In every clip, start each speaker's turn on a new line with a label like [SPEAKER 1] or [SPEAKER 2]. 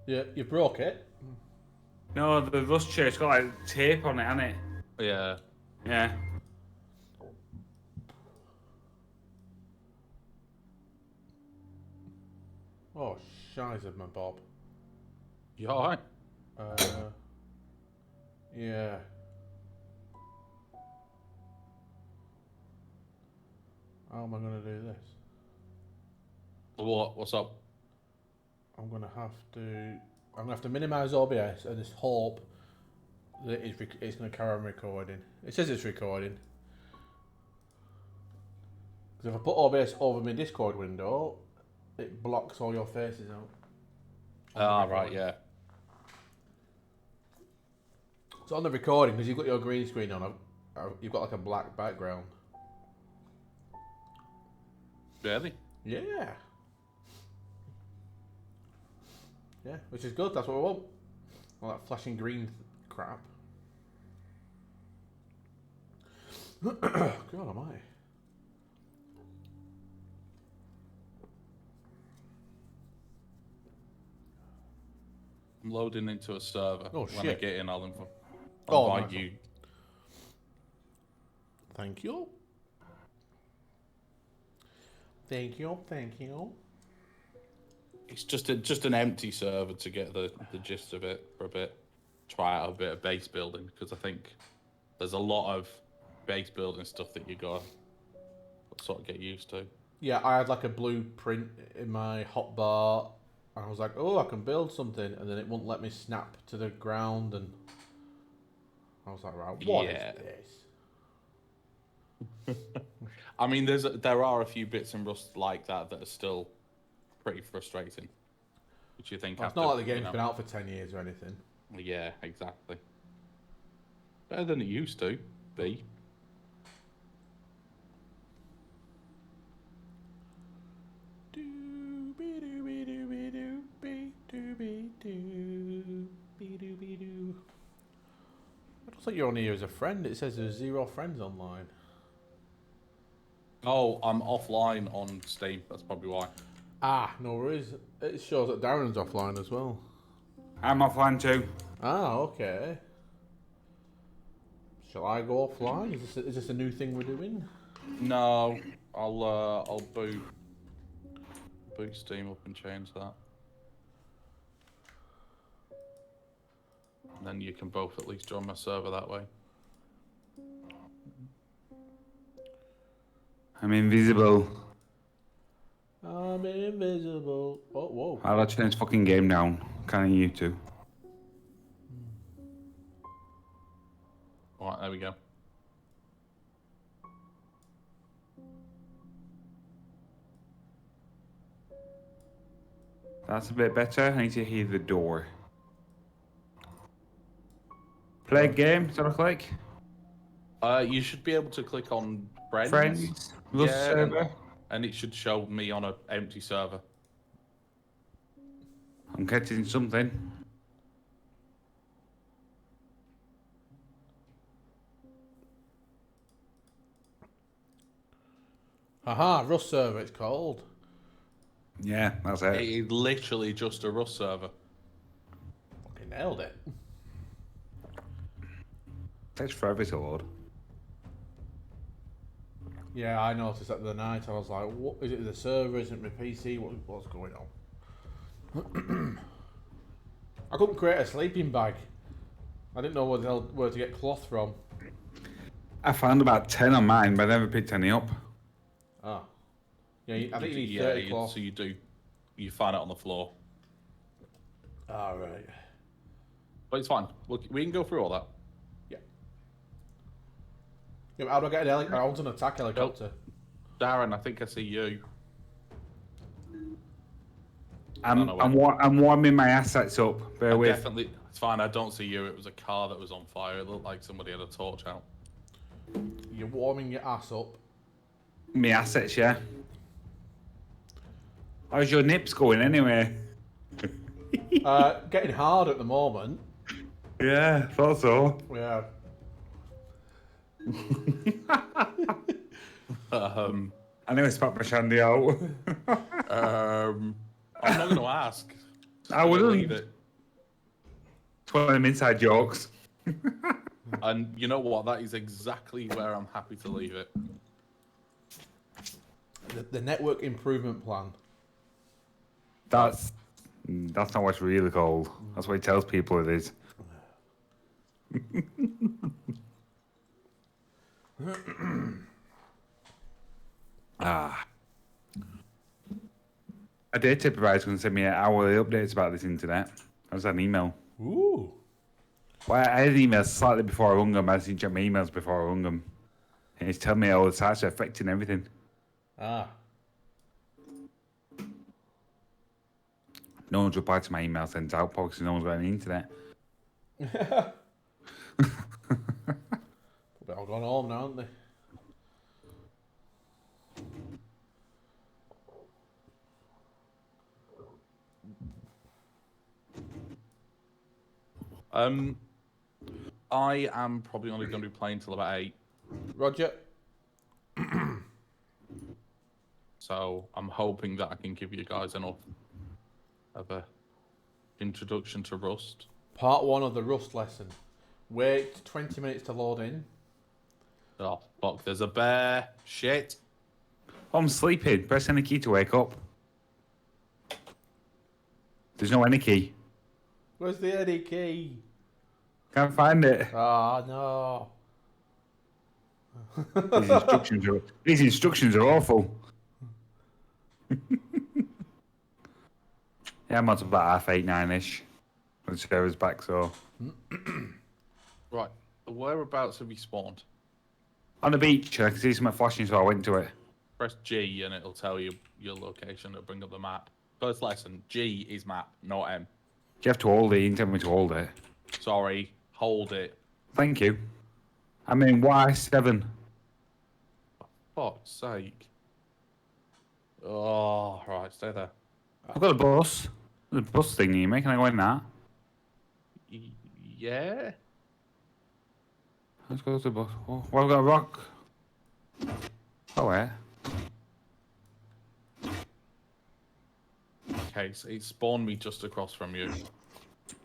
[SPEAKER 1] Yeah, you broke it.
[SPEAKER 2] No, the rust chair's got like tape on it, hasn't it?
[SPEAKER 3] Yeah.
[SPEAKER 2] Yeah.
[SPEAKER 1] Oh, shiza, my Bob.
[SPEAKER 3] You alright?
[SPEAKER 1] Yeah. How am I going to do this?
[SPEAKER 3] What? What's up?
[SPEAKER 1] I'm going to have to minimize OBS and just hope that it's going to carry on recording. It says it's recording. Because if I put OBS over my Discord window, it blocks all your faces out.
[SPEAKER 3] Ah, right, yeah.
[SPEAKER 1] So on the recording, because you've got your green screen on, you've got like a black background.
[SPEAKER 3] Really?
[SPEAKER 1] Yeah. Yeah, which is good. That's what we want. All that flashing green crap. God almighty.
[SPEAKER 3] I'm loading into a server.
[SPEAKER 1] Oh,
[SPEAKER 3] When I
[SPEAKER 1] shit.
[SPEAKER 3] get in, I'll
[SPEAKER 1] Oh,
[SPEAKER 3] invite
[SPEAKER 1] nice
[SPEAKER 3] you.
[SPEAKER 1] Thank you. Thank you. Thank you.
[SPEAKER 3] It's just an empty server to get the gist of it for a bit. Try out a bit of base building, because I think there's a lot of base building stuff that you got to sort of get used to.
[SPEAKER 1] Yeah, I had like a blueprint in my hotbar, and I was like, oh, I can build something, and then it wouldn't let me snap to the ground, and I was like, right, what is this?
[SPEAKER 3] I mean, there are a few bits in Rust like that are still pretty frustrating. Which you think
[SPEAKER 1] Well, it's not like the game's been out for 10 years or anything.
[SPEAKER 3] Yeah, exactly. Better than it used to be.
[SPEAKER 1] It looks like you're only here as a friend. It says there's 0 friends online.
[SPEAKER 3] Oh, I'm offline on Steam. That's probably why.
[SPEAKER 1] Ah, no worries. It shows that Darren's offline as well.
[SPEAKER 2] I'm offline too.
[SPEAKER 1] Ah, okay. Shall I go offline? Is this a new thing we're doing?
[SPEAKER 3] No, I'll boot Steam up and change that. And then you can both at least join my server that way.
[SPEAKER 2] I'm invisible.
[SPEAKER 1] I'm invisible. Oh, whoa.
[SPEAKER 2] I'll let you turn this fucking game down. Can you two?
[SPEAKER 3] Alright, there we go.
[SPEAKER 2] That's a bit better. I need to hear the door. Play a game, does that look like?
[SPEAKER 3] You should be able to click on friends.
[SPEAKER 2] Friends? Rust
[SPEAKER 3] Yeah,
[SPEAKER 2] server?
[SPEAKER 3] and it should show me on an empty server.
[SPEAKER 2] I'm catching something.
[SPEAKER 1] Haha, Rust server it's called.
[SPEAKER 2] Yeah, that's
[SPEAKER 3] It
[SPEAKER 2] it.
[SPEAKER 3] is literally just a Rust server.
[SPEAKER 1] Fucking nailed it.
[SPEAKER 2] Takes forever to load.
[SPEAKER 1] Yeah, I noticed that the other night. I was like, what is it the server? Isn't my PC? What's going on? I couldn't create a sleeping bag. I didn't know where to get cloth from.
[SPEAKER 2] I found about 10 on mine, but I never picked any up.
[SPEAKER 1] Ah. Yeah, I think you need 30 cloth.
[SPEAKER 3] So you do. You find it on the floor.
[SPEAKER 1] Ah, right.
[SPEAKER 3] But it's fine. We can go through all that.
[SPEAKER 1] Yeah. Yeah, but how do I get an I want an attack helicopter.
[SPEAKER 3] Darren, I think I see you.
[SPEAKER 2] I'm warming my assets up. Bear with.
[SPEAKER 3] Definitely. It's fine. I don't see you. It was a car that was on fire. It looked like somebody had a torch out.
[SPEAKER 1] You're warming your ass up.
[SPEAKER 2] Me assets, yeah. How's your nips going anyway?
[SPEAKER 1] Getting hard at the moment.
[SPEAKER 2] Yeah, thought so.
[SPEAKER 1] Yeah.
[SPEAKER 2] I know it's spat my shandy out.
[SPEAKER 3] I'm not going to ask.
[SPEAKER 2] I wouldn't. It's one of them inside jokes.
[SPEAKER 3] And you know what? That is exactly where I'm happy to leave it.
[SPEAKER 1] The network improvement plan.
[SPEAKER 2] That's not what it's really called. That's what he tells people it is. Ah. A data provider's going to send me hourly updates about this internet. I was an email.
[SPEAKER 1] Ooh.
[SPEAKER 2] Well, I had an email slightly before I rung them. I didn't check my emails before I rung them. And he's telling me all the sites are affecting everything.
[SPEAKER 1] Ah.
[SPEAKER 2] No one's replied to my email sent out because no one's got any internet.
[SPEAKER 1] They've all gone home now, haven't they?
[SPEAKER 3] I am probably only going to be playing till about 8.
[SPEAKER 1] Roger.
[SPEAKER 3] So I'm hoping that I can give you guys enough of a introduction to Rust.
[SPEAKER 1] Part 1 of the Rust lesson. Wait 20 minutes to load in.
[SPEAKER 3] Oh, fuck, there's a bear. Shit.
[SPEAKER 2] I'm sleeping. Press any key to wake up. There's no any key.
[SPEAKER 1] Where's the Eddie key?
[SPEAKER 2] Can't find it.
[SPEAKER 1] Ah, no.
[SPEAKER 2] These instructions are awful. Yeah, I'm on to about 9:30ish. When Sarah's back, so.
[SPEAKER 3] Right. Whereabouts have you spawned?
[SPEAKER 2] On the beach, I can see some flashing, so I went to it.
[SPEAKER 3] Press G and it'll tell you your location. It'll bring up the map. First lesson, G is map, not M.
[SPEAKER 2] You have to hold it. You didn't tell me to hold it.
[SPEAKER 3] Sorry, hold it.
[SPEAKER 2] Thank you. I'm in Y7.
[SPEAKER 3] For fuck's sake. Oh, right, stay there.
[SPEAKER 2] I've got a bus. There's a bus thing you make. Can I go in that?
[SPEAKER 3] Yeah?
[SPEAKER 2] Let's go to the bus. Oh, well, I've got a rock. Oh, where?
[SPEAKER 3] Okay, so it spawned me just across from you.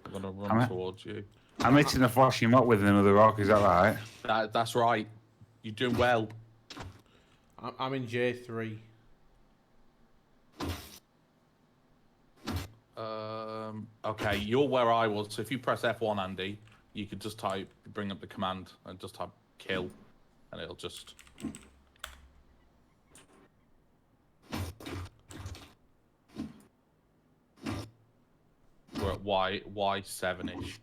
[SPEAKER 3] I'm gonna run towards you.
[SPEAKER 2] I'm hitting a flashing rock with another rock. Is that right?
[SPEAKER 3] That's right. You're doing well.
[SPEAKER 1] I'm in J3.
[SPEAKER 3] Okay, you're where I was. So if you press F1, Andy, you could just bring up the command and just type kill, and it'll just. We're at Y7-ish.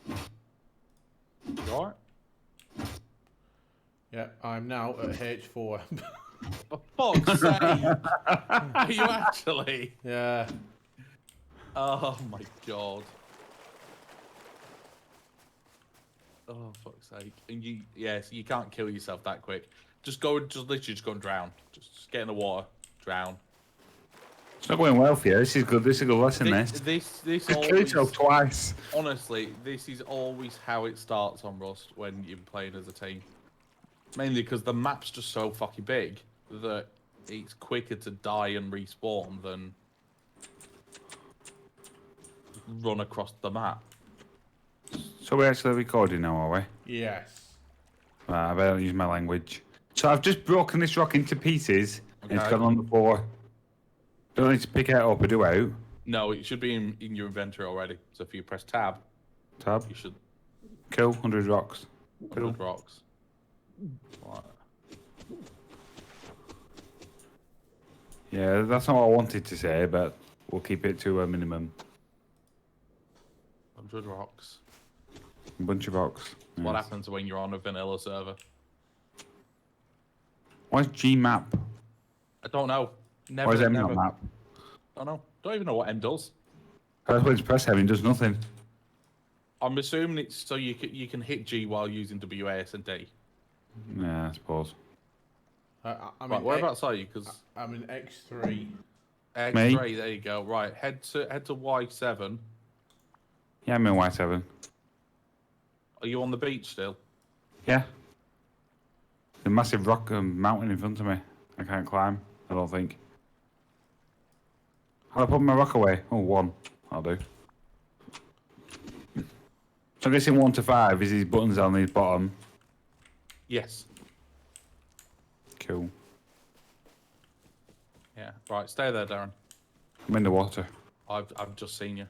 [SPEAKER 3] You alright?
[SPEAKER 1] Yeah, I'm now at H4.
[SPEAKER 3] For fuck's sake! Are you actually?
[SPEAKER 1] Yeah.
[SPEAKER 3] Oh my god. Oh fuck's sake! And you can't kill yourself that quick. Just literally just go and drown. Just get in the water, drown.
[SPEAKER 2] It's not going well for you. This is good. This is a good lesson.
[SPEAKER 3] This
[SPEAKER 2] Just kill yourself twice.
[SPEAKER 3] Honestly, this is always how it starts on Rust when you're playing as a team. Mainly because the map's just so fucking big that it's quicker to die and respawn than run across the map.
[SPEAKER 2] So we're actually recording now, are we?
[SPEAKER 1] Yes.
[SPEAKER 2] Right, I better use my language. So I've just broken this rock into pieces, and it's
[SPEAKER 3] Okay.
[SPEAKER 2] gone on the floor. Don't need to pick it up or do out.
[SPEAKER 3] No, it should be in your inventory already. So if you press tab,
[SPEAKER 2] Tab.
[SPEAKER 3] you should
[SPEAKER 2] Cool. 100 rocks. Cool.
[SPEAKER 3] 100 rocks. Right.
[SPEAKER 2] Yeah, that's not what I wanted to say, but we'll keep it to a minimum.
[SPEAKER 3] 100 rocks.
[SPEAKER 2] A bunch of rocks.
[SPEAKER 3] What
[SPEAKER 2] Yes.
[SPEAKER 3] happens when you're on a vanilla server?
[SPEAKER 2] Why's Gmap?
[SPEAKER 3] I don't know. Never.
[SPEAKER 2] Why is M
[SPEAKER 3] never.
[SPEAKER 2] not map?
[SPEAKER 3] Don't know. Don't even know what M does.
[SPEAKER 2] That's when it's press heavy, it does nothing.
[SPEAKER 3] I'm assuming it's so you can hit G while using WAS and D.
[SPEAKER 2] Yeah, I suppose.
[SPEAKER 1] I'm
[SPEAKER 3] Right,
[SPEAKER 1] in
[SPEAKER 3] whereabouts are you? Because
[SPEAKER 1] I'm in X3.
[SPEAKER 3] X3. There you go. Right, head to Y7.
[SPEAKER 2] Yeah, I'm in Y7.
[SPEAKER 3] Are you on the beach still?
[SPEAKER 2] Yeah. The massive rock mountain in front of me. I can't climb, I don't think. How do I put my rock away? Oh, one. I'll do. So I'm guessing 1 to 5 is his buttons on his bottom.
[SPEAKER 3] Yes.
[SPEAKER 2] Cool.
[SPEAKER 3] Yeah. Right. Stay there, Darren.
[SPEAKER 2] I'm in the water.
[SPEAKER 3] I've just seen you.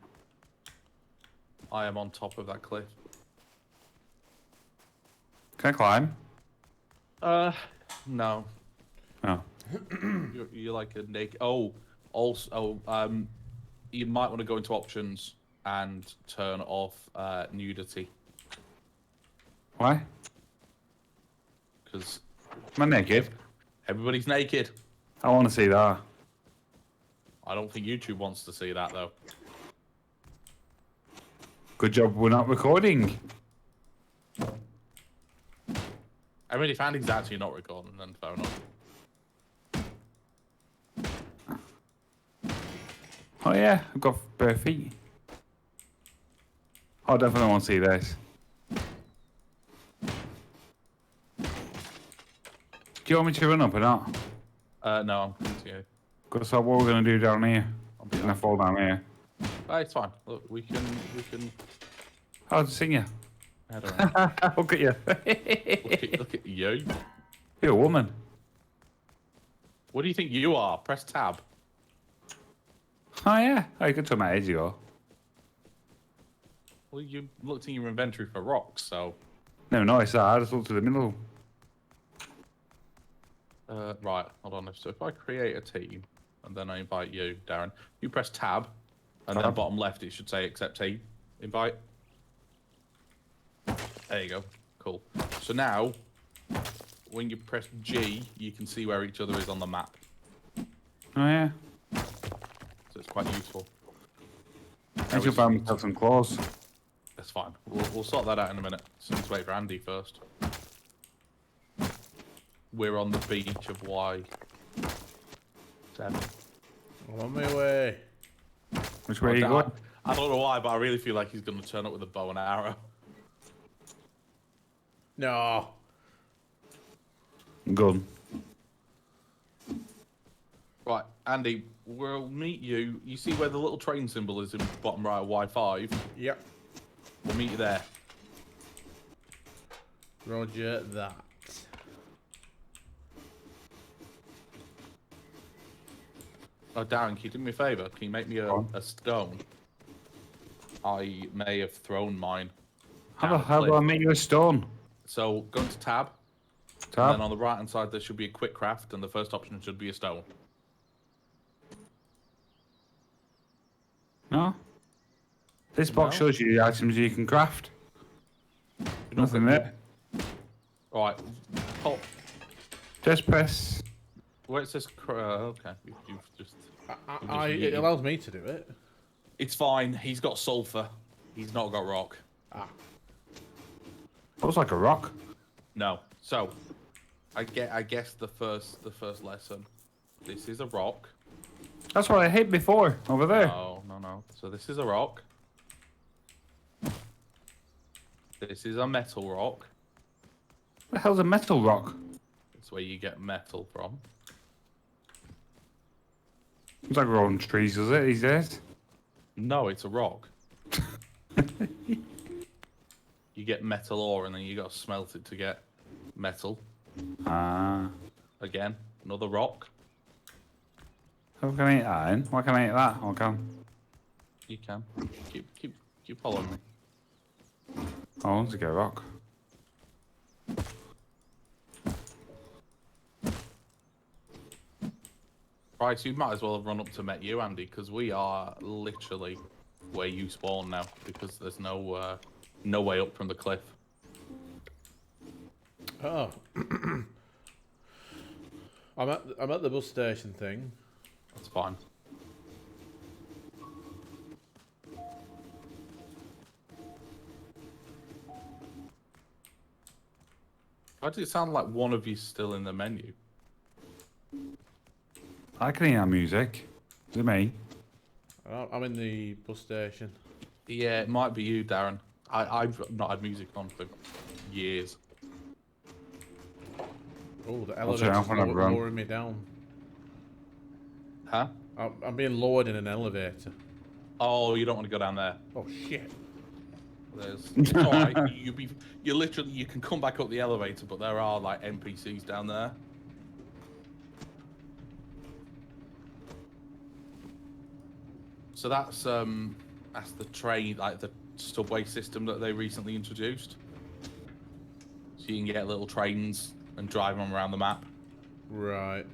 [SPEAKER 3] I am on top of that cliff.
[SPEAKER 2] Can I climb?
[SPEAKER 3] No.
[SPEAKER 2] Oh.
[SPEAKER 3] You're like a naked. Oh, also, you might want to go into options and turn off nudity
[SPEAKER 2] Why?
[SPEAKER 3] because
[SPEAKER 2] Am I naked?
[SPEAKER 3] everybody's naked.
[SPEAKER 2] I want to see that.
[SPEAKER 3] I don't think YouTube wants to see that though.
[SPEAKER 2] Good job we're not recording.
[SPEAKER 3] I mean, if Andy's actually not recording, then fair enough.
[SPEAKER 2] Oh yeah, I've got bare feet. I definitely want to see this. Do you want me to run up or not?
[SPEAKER 3] No, I'm coming to you.
[SPEAKER 2] Because that's what we're going to do down here. I'm going to fall down here.
[SPEAKER 3] It's fine. Look, we can.
[SPEAKER 2] I'll just sing you.
[SPEAKER 3] I don't know.
[SPEAKER 2] Look at you.
[SPEAKER 3] look at you.
[SPEAKER 2] You're a woman.
[SPEAKER 3] What do you think you are? Press tab.
[SPEAKER 2] Oh yeah. Oh, you could turn my age ago.
[SPEAKER 3] Well, you looked in your inventory for rocks, so.
[SPEAKER 2] No, noticed that. I just looked to the middle.
[SPEAKER 3] Right, hold on. So if I create a team and then I invite you, Darren, you press tab, and then bottom left it should say accept team. Invite. There you go. Cool. So now, when you press G, you can see where each other is on the map.
[SPEAKER 2] Oh yeah.
[SPEAKER 3] So it's quite useful.
[SPEAKER 2] I should buy myself some claws.
[SPEAKER 3] That's fine. We'll sort that out in a minute. So let's wait for Andy first. We're on the beach of Y7.
[SPEAKER 1] I'm on my way.
[SPEAKER 2] Which way are you going?
[SPEAKER 3] I don't know why, but I really feel like he's going to turn up with a bow and arrow.
[SPEAKER 1] No.
[SPEAKER 2] Gun.
[SPEAKER 3] Right, Andy, we'll meet you. You see where the little train symbol is in the bottom right of Y5?
[SPEAKER 1] Yep.
[SPEAKER 3] We'll meet you there.
[SPEAKER 1] Roger that.
[SPEAKER 3] Oh, Darren, can you do me a favour? Can you make me a stone? I may have thrown mine.
[SPEAKER 2] How do I make you a stone?
[SPEAKER 3] So go into tab. And
[SPEAKER 2] Tab?
[SPEAKER 3] then on the right hand side there should be a quick craft, and the first option should be a stone.
[SPEAKER 2] No? This box shows you the items you can craft. Nothing there.
[SPEAKER 3] Alright, pop.
[SPEAKER 2] Just press.
[SPEAKER 3] Where it says, okay, you've just.
[SPEAKER 1] It allows me to do it.
[SPEAKER 3] It's fine. He's got sulfur. He's not got rock.
[SPEAKER 1] Ah.
[SPEAKER 2] Looks like a rock.
[SPEAKER 3] No. So, I guess the first lesson. This is a rock.
[SPEAKER 2] That's what I hit before, over there.
[SPEAKER 3] No. So this is a rock. This is a metal rock.
[SPEAKER 2] What the hell's a metal rock?
[SPEAKER 3] It's where you get metal from.
[SPEAKER 2] Looks like growing trees, does it, these days?
[SPEAKER 3] No, it's a rock. You get metal ore and then you got to smelt it to get metal.
[SPEAKER 2] Ah.
[SPEAKER 3] Again, another rock.
[SPEAKER 2] How can I eat that in? Why can I eat that? I can.
[SPEAKER 3] You can. Keep following me.
[SPEAKER 2] I want to get a rock.
[SPEAKER 3] Right, so you might as well have run up to met you, Andy, because we are literally where you spawn now, because there's no way up from the cliff.
[SPEAKER 1] Oh. I'm at the bus station thing.
[SPEAKER 3] That's fine. Why does it sound like one of you's still in the menu?
[SPEAKER 2] I can hear music. Is it me?
[SPEAKER 1] I'm in the bus station.
[SPEAKER 3] Yeah, it might be you, Darren. I've not had music on for years.
[SPEAKER 1] Oh, the
[SPEAKER 2] Watch out,
[SPEAKER 1] elevator's
[SPEAKER 2] I'm gonna run.
[SPEAKER 1] lowering me down.
[SPEAKER 3] Huh?
[SPEAKER 1] I'm being lowered in an elevator.
[SPEAKER 3] Oh, you don't want to go down there.
[SPEAKER 1] Oh, shit.
[SPEAKER 3] There's it's all right. You literally you can come back up the elevator, but there are like NPCs down there. So that's the train, like the subway system that they recently introduced. So you can get little trains and drive them around the map.
[SPEAKER 1] Right.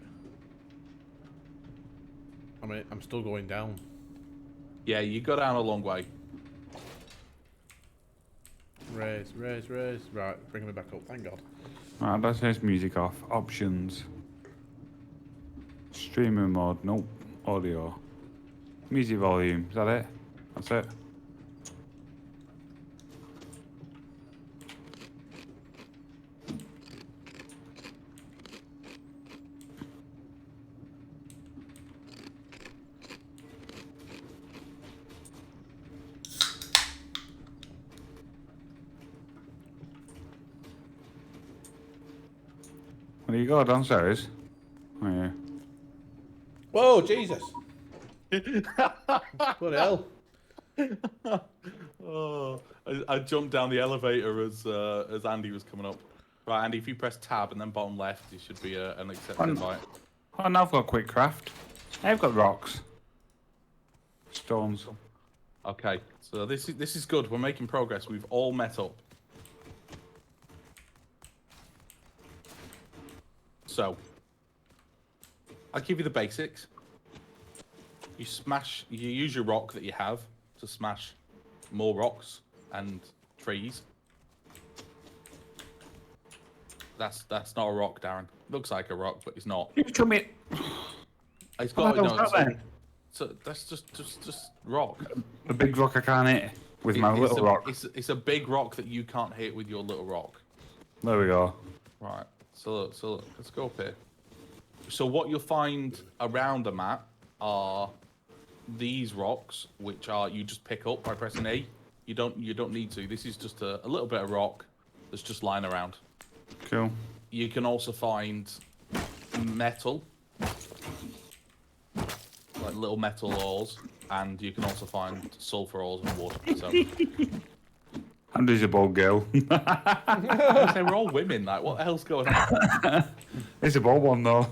[SPEAKER 1] I mean, I'm still going down.
[SPEAKER 3] Yeah, you go down a long way.
[SPEAKER 1] Raise. Right, bring me back up. Thank God.
[SPEAKER 2] Right, let's turn this music off. Options. Streaming mode. Nope. Audio. Music volume. Is that it? That's it. Where do you go? Downstairs? Oh, yeah.
[SPEAKER 1] Whoa, Jesus! Bloody hell!
[SPEAKER 3] Oh, I jumped down the elevator as Andy was coming up. Right, Andy, if you press tab and then bottom left, it should be an accept invite.
[SPEAKER 2] Oh, now I've got quick craft. I've got rocks. Stones.
[SPEAKER 3] Okay, so this is good. We're making progress. We've all met up. So, I'll give you the basics. You use your rock that you have to smash more rocks and trees. That's not a rock, Darren. Looks like a rock, but it's not.
[SPEAKER 2] You took me.
[SPEAKER 3] It's got
[SPEAKER 2] then?
[SPEAKER 3] so that's just rock.
[SPEAKER 2] The big rock I can't hit with my little rock.
[SPEAKER 3] It's a big rock that you can't hit with your little rock.
[SPEAKER 2] There we go.
[SPEAKER 3] Right. So look, let's go up here. So what you'll find around the map are these rocks, which are you just pick up by pressing A. You don't need to. This is just a little bit of rock that's just lying around.
[SPEAKER 2] Cool.
[SPEAKER 3] You can also find metal, like little metal ores, and you can also find sulfur ores and water. So
[SPEAKER 2] Andy's a bold girl.
[SPEAKER 3] I say we're all women. Like, what the hell's going on?
[SPEAKER 2] It's a bold one though.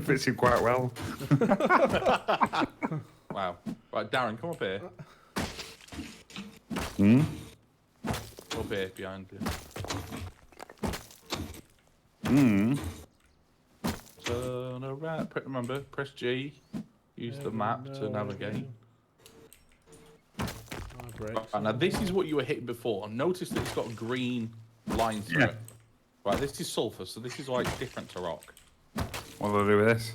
[SPEAKER 2] Fits him quite well.
[SPEAKER 3] Wow. Right, Darren, come up here. Up here behind you. Turn around. Remember, press G. Use the map to navigate. Right, now this is what you were hitting before. Notice that it's got green lines through it. Right, this is sulfur, so this is why it's different to rock.
[SPEAKER 2] What do I do with this?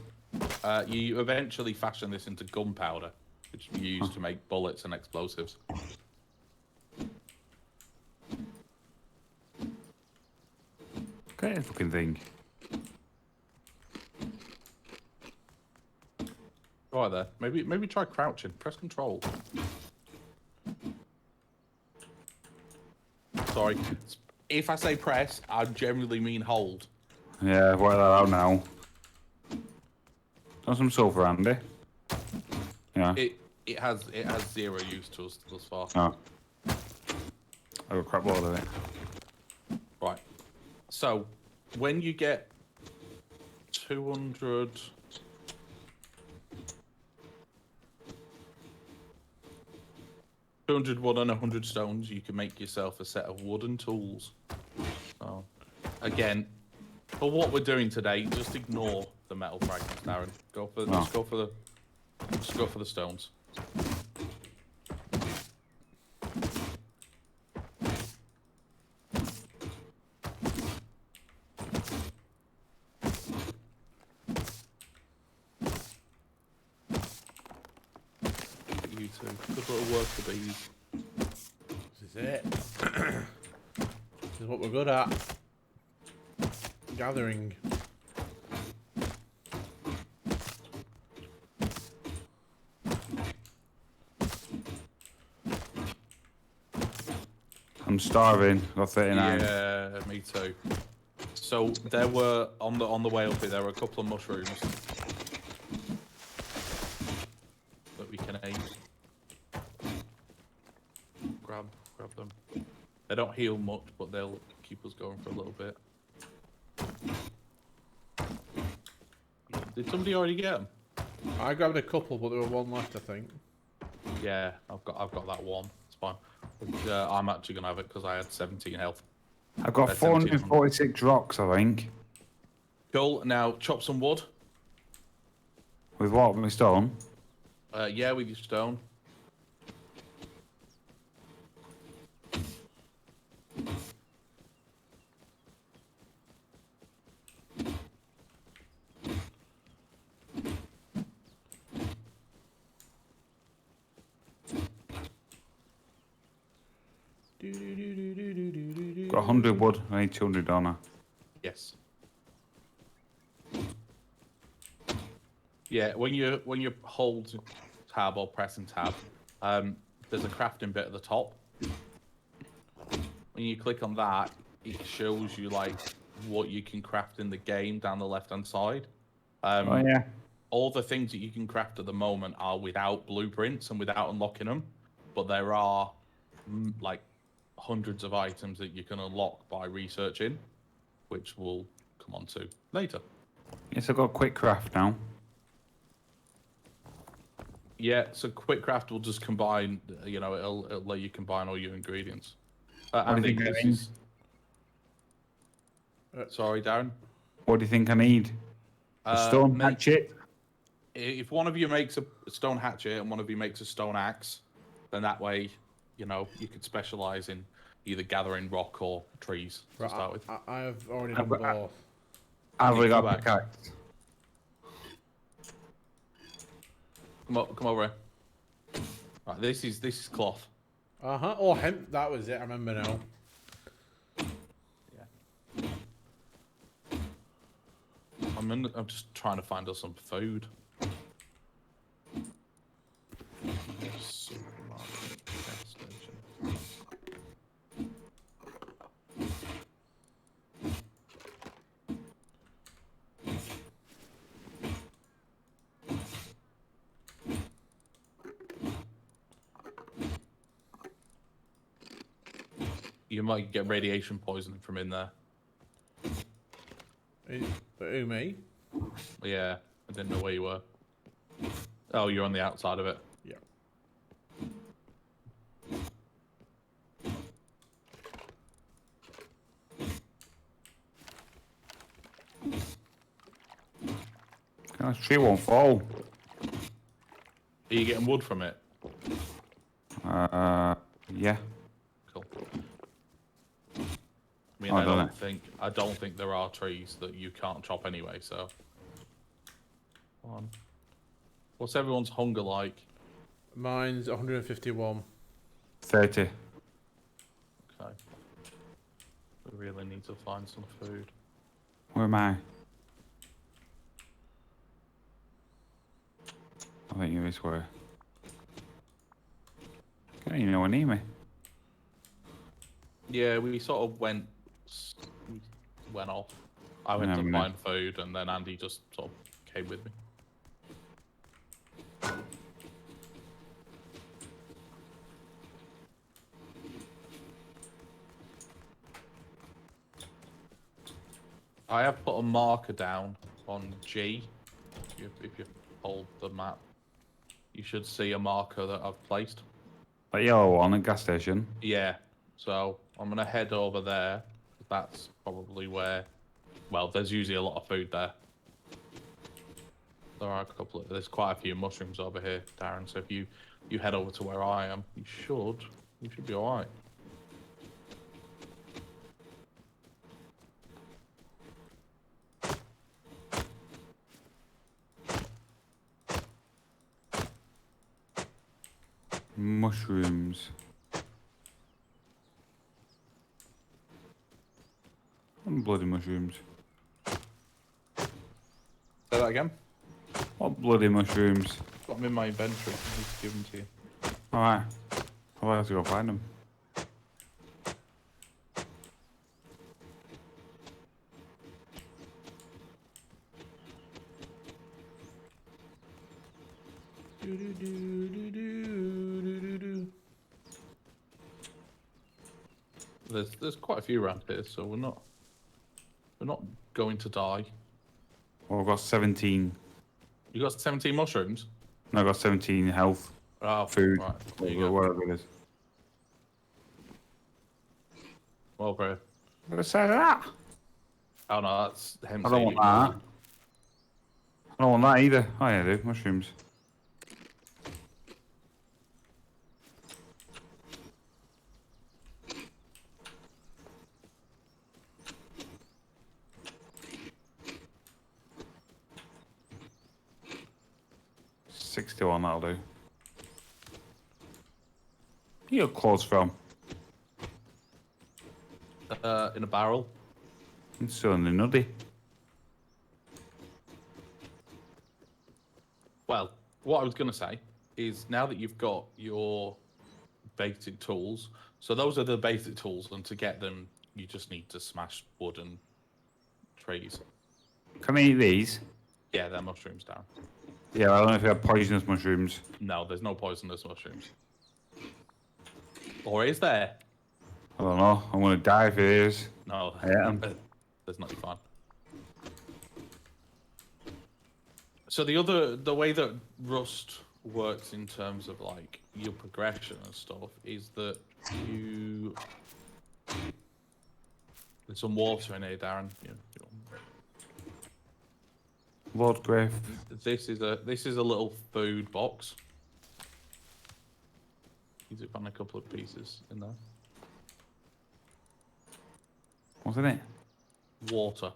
[SPEAKER 3] You eventually fashion this into gunpowder, which you use to make bullets and explosives.
[SPEAKER 2] Great fucking thing.
[SPEAKER 3] Right there. Maybe try crouching. Press control. Sorry. If I say press, I generally mean hold.
[SPEAKER 2] Yeah, work that out now. Got some sulfur, Andy. Yeah.
[SPEAKER 3] It has zero use to us thus far.
[SPEAKER 2] Oh. I got a crap load of it.
[SPEAKER 3] Right. So when you get 200. 200 wood and 100 stones, you can make yourself a set of wooden tools. So, again, for what we're doing today, just ignore the metal fragments, Darren. Just go for the stones. You two, good little work for these.
[SPEAKER 1] This is it. This is what we're good at. Gathering.
[SPEAKER 2] I'm starving. Got 39.
[SPEAKER 3] Yeah, me too. So there were on the way up here, there were a couple of mushrooms that we can eat. Grab grab them. They don't heal much, but they'll keep us going for a little bit. Did somebody already get them?
[SPEAKER 1] I grabbed a couple, but there were one left, I think.
[SPEAKER 3] Yeah, I've got that one. It's fine. But, I'm actually gonna have it because I had 17 health.
[SPEAKER 2] I've got 446 rocks, I think.
[SPEAKER 3] Cool. Now chop some wood.
[SPEAKER 2] With what? With my stone?
[SPEAKER 3] Yeah, with your stone.
[SPEAKER 2] Got 100 wood. I need 200 donor.
[SPEAKER 3] Yes. Yeah, when you hold tab or pressing tab, there's a crafting bit at the top. When you click on that, it shows you like what you can craft in the game down the left-hand side.
[SPEAKER 2] Oh yeah.
[SPEAKER 3] All the things that you can craft at the moment are without blueprints and without unlocking them, but there are like hundreds of items that you can unlock by researching, which we'll come on to later.
[SPEAKER 2] Yes, I've got quick craft now.
[SPEAKER 3] Yeah, so quick craft will just combine, you know, it'll let you combine all your ingredients.
[SPEAKER 2] What do you think I need?
[SPEAKER 3] Sorry, Darren.
[SPEAKER 2] What do you think I need? A stone hatchet?
[SPEAKER 3] If one of you makes a stone hatchet and one of you makes a stone axe, then that way, you know, you could specialize in either gathering rock or trees to start with.
[SPEAKER 1] I have already done both.
[SPEAKER 2] I've already got a pickaxe.
[SPEAKER 3] Come over here. Right, this is cloth.
[SPEAKER 1] Oh, hemp. That was it. I remember now.
[SPEAKER 3] Yeah. I'm just trying to find us some food. Supermarket, gas station. You might get radiation poisoning from in there.
[SPEAKER 1] Who, me?
[SPEAKER 3] Yeah, I didn't know where you were. Oh, you're on the outside of it.
[SPEAKER 1] Yeah.
[SPEAKER 2] Oh, tree won't fall.
[SPEAKER 3] Are you getting wood from it?
[SPEAKER 2] Yeah.
[SPEAKER 3] Cool. I mean,
[SPEAKER 2] Oh,
[SPEAKER 3] I don't think there are trees that you can't chop anyway. So, come on. What's everyone's hunger like?
[SPEAKER 1] Mine's 151.
[SPEAKER 2] 30.
[SPEAKER 3] Okay. We really need to find some food.
[SPEAKER 2] Where am I? I think you're this way. Okay, you know what near me.
[SPEAKER 3] Yeah, we sort of went off. I went to find food, and then Andy just sort of came with me. I have put a marker down on G. If you hold the map, you should see a marker that I've placed.
[SPEAKER 2] That yellow one at gas station.
[SPEAKER 3] Yeah. So I'm gonna head over there. That's probably where. Well, there's usually a lot of food there. There are a couple of. There's quite a few mushrooms over here, Darren. So if you head over to where I am, you should be all right.
[SPEAKER 2] Mushrooms. What bloody mushrooms?
[SPEAKER 3] Say that again.
[SPEAKER 2] What bloody mushrooms?
[SPEAKER 3] Got them in my inventory. I need to give them to you.
[SPEAKER 2] Alright. I'll have to go find them.
[SPEAKER 3] There's quite a few around here, so we're not going to die.
[SPEAKER 2] Oh, I've got 17.
[SPEAKER 3] You got 17 mushrooms?
[SPEAKER 2] No, I've got 17 health,
[SPEAKER 3] Oh,
[SPEAKER 2] food,
[SPEAKER 3] right. There you go.
[SPEAKER 2] whatever it is.
[SPEAKER 3] Well, bro.
[SPEAKER 2] What say that?
[SPEAKER 3] Oh no, that's him.
[SPEAKER 2] I don't want that. I don't want that either. Oh yeah, I do. Mushrooms. $61, that'll do. Where your clothes from?
[SPEAKER 3] In a barrel.
[SPEAKER 2] It's still in the nuddy.
[SPEAKER 3] Well, what I was going to say is now that you've got your basic tools, so those are the basic tools, and to get them, you just need to smash wood and trees.
[SPEAKER 2] Can I eat these?
[SPEAKER 3] Yeah, they're mushrooms down.
[SPEAKER 2] Yeah, I don't know if they have poisonous mushrooms.
[SPEAKER 3] No, there's no poisonous mushrooms. Or is there?
[SPEAKER 2] I don't know. I'm gonna die if it is.
[SPEAKER 3] No,
[SPEAKER 2] Yeah.
[SPEAKER 3] there's not fun. So the way that Rust works in terms of like your progression and stuff is that there's some water in here, Darren.
[SPEAKER 2] Lord Griff.
[SPEAKER 3] This is a little food box. You do find a couple of pieces in there.
[SPEAKER 2] What's in it?
[SPEAKER 3] Water.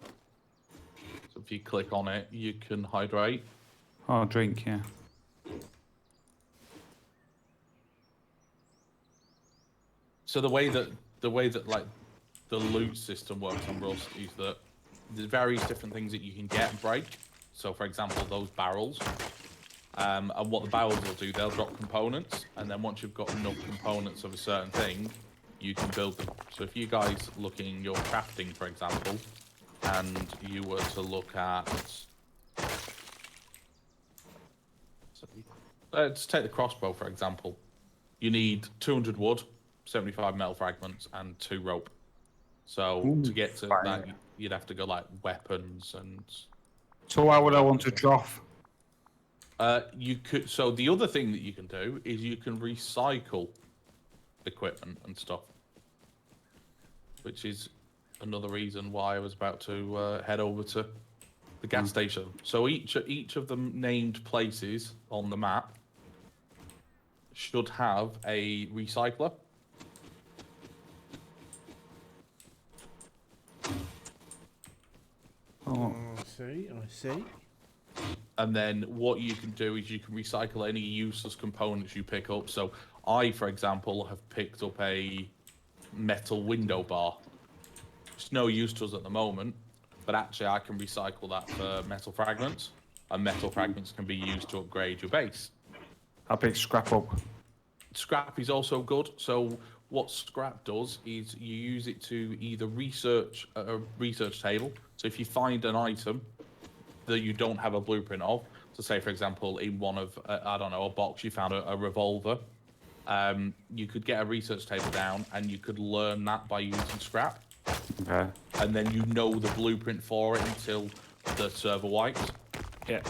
[SPEAKER 3] So if you click on it, you can hydrate.
[SPEAKER 2] Oh, drink, yeah.
[SPEAKER 3] So the way that like the loot system works on Rust is that there's various different things that you can get and break. So for example, those barrels. And what the barrels will do, they'll drop components, and then once you've got enough components of a certain thing, you can build them. So if you guys look in your crafting, for example, and you were to look at, let's take the crossbow for example. You need 200 wood, 75 metal fragments, and 2 rope. So to get to that, you'd have to go like weapons and.
[SPEAKER 2] So why would I want to drop?
[SPEAKER 3] You could. So the other thing that you can do is you can recycle equipment and stuff, which is another reason why I was about to head over to the gas station. So each of the named places on the map should have a recycler.
[SPEAKER 2] Oh.
[SPEAKER 1] I see.
[SPEAKER 3] And then what you can do is you can recycle any useless components you pick up. So I, for example, have picked up a metal window bar. It's no use to us at the moment, but actually I can recycle that for metal fragments, and metal fragments can be used to upgrade your base.
[SPEAKER 2] I'll pick scrap up.
[SPEAKER 3] Scrap is also good. So what scrap does is you use it to either research a research table. So if you find an item that you don't have a blueprint of, so say for example in one of I don't know, a box you found a revolver, you could get a research table down and you could learn that by using scrap.
[SPEAKER 2] Okay.
[SPEAKER 3] And then you know the blueprint for it until the server wipes.
[SPEAKER 2] Yeah.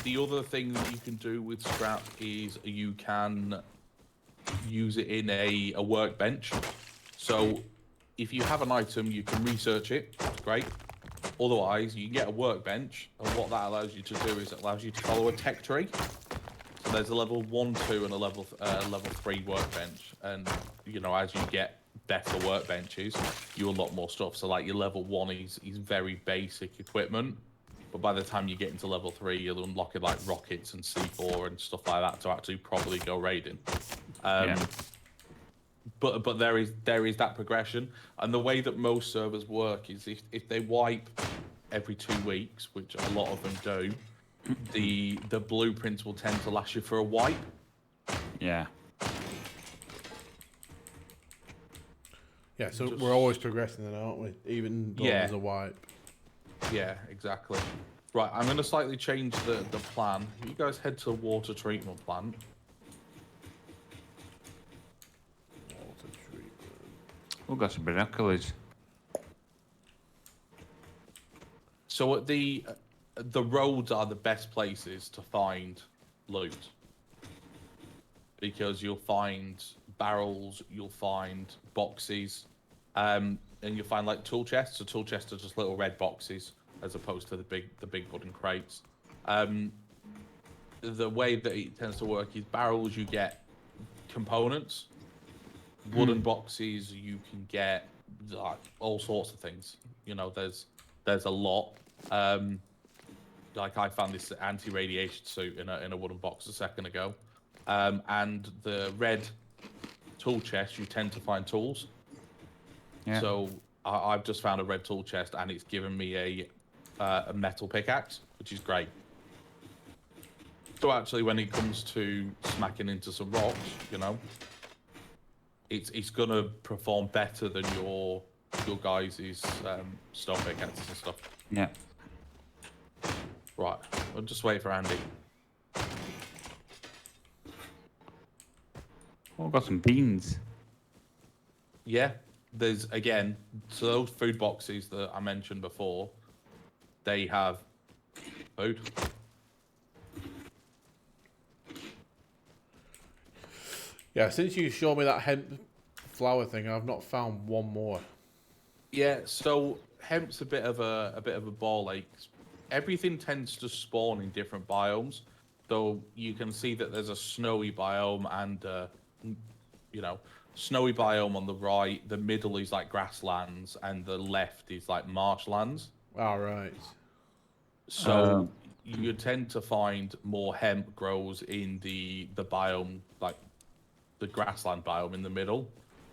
[SPEAKER 3] The other thing that you can do with scrap is you can use it in a workbench. So if you have an item, you can research it. Great. Otherwise, you can get a workbench, and what that allows you to do is it allows you to follow a tech tree. So there's a level 1, 2, and a level 3 workbench, and you know as you get better workbenches, you unlock more stuff. So like your level 1 is very basic equipment, but by the time you get into level 3, you'll unlock it like rockets and C4 and stuff like that to actually properly go raiding.
[SPEAKER 2] Yeah.
[SPEAKER 3] But there is that progression, and the way that most servers work is if they wipe every 2 weeks, which a lot of them do, the blueprints will tend to last you for a wipe.
[SPEAKER 2] Yeah.
[SPEAKER 1] Yeah, so we're always progressing then, aren't we? Even though there's a wipe.
[SPEAKER 3] Yeah, exactly. Right, I'm going to slightly change the plan. You guys head to the water treatment plant.
[SPEAKER 2] Oh, got some binoculars.
[SPEAKER 3] So at the roads are the best places to find loot because you'll find barrels, you'll find boxes, and you'll find like tool chests. So tool chests are just little red boxes as opposed to the big wooden crates. The way that it tends to work is barrels you get components, wooden boxes you can get like all sorts of things. You know, there's a lot. Like I found this anti-radiation suit in a wooden box a second ago, and the red tool chest you tend to find tools.
[SPEAKER 2] Yeah.
[SPEAKER 3] So I've just found a red tool chest and it's given me a metal pickaxe, which is great. So actually, when it comes to smacking into some rocks, you know, it's gonna perform better than your guys' stone pickaxes and stuff.
[SPEAKER 2] Yeah.
[SPEAKER 3] Right, I'll just wait for Andy.
[SPEAKER 2] Oh, got some beans.
[SPEAKER 3] Yeah, there's again, so those food boxes that I mentioned before, they have food.
[SPEAKER 1] Yeah, since you showed me that hemp flower thing, I've not found one more.
[SPEAKER 3] Yeah, so hemp's a bit of a ball ache. Everything tends to spawn in different biomes, though you can see that there's a snowy biome and you know, snowy biome on the right. The middle is like grasslands, and the left is like marshlands.
[SPEAKER 1] All right.
[SPEAKER 3] So you tend to find more hemp grows in the biome, like the grassland biome in the middle.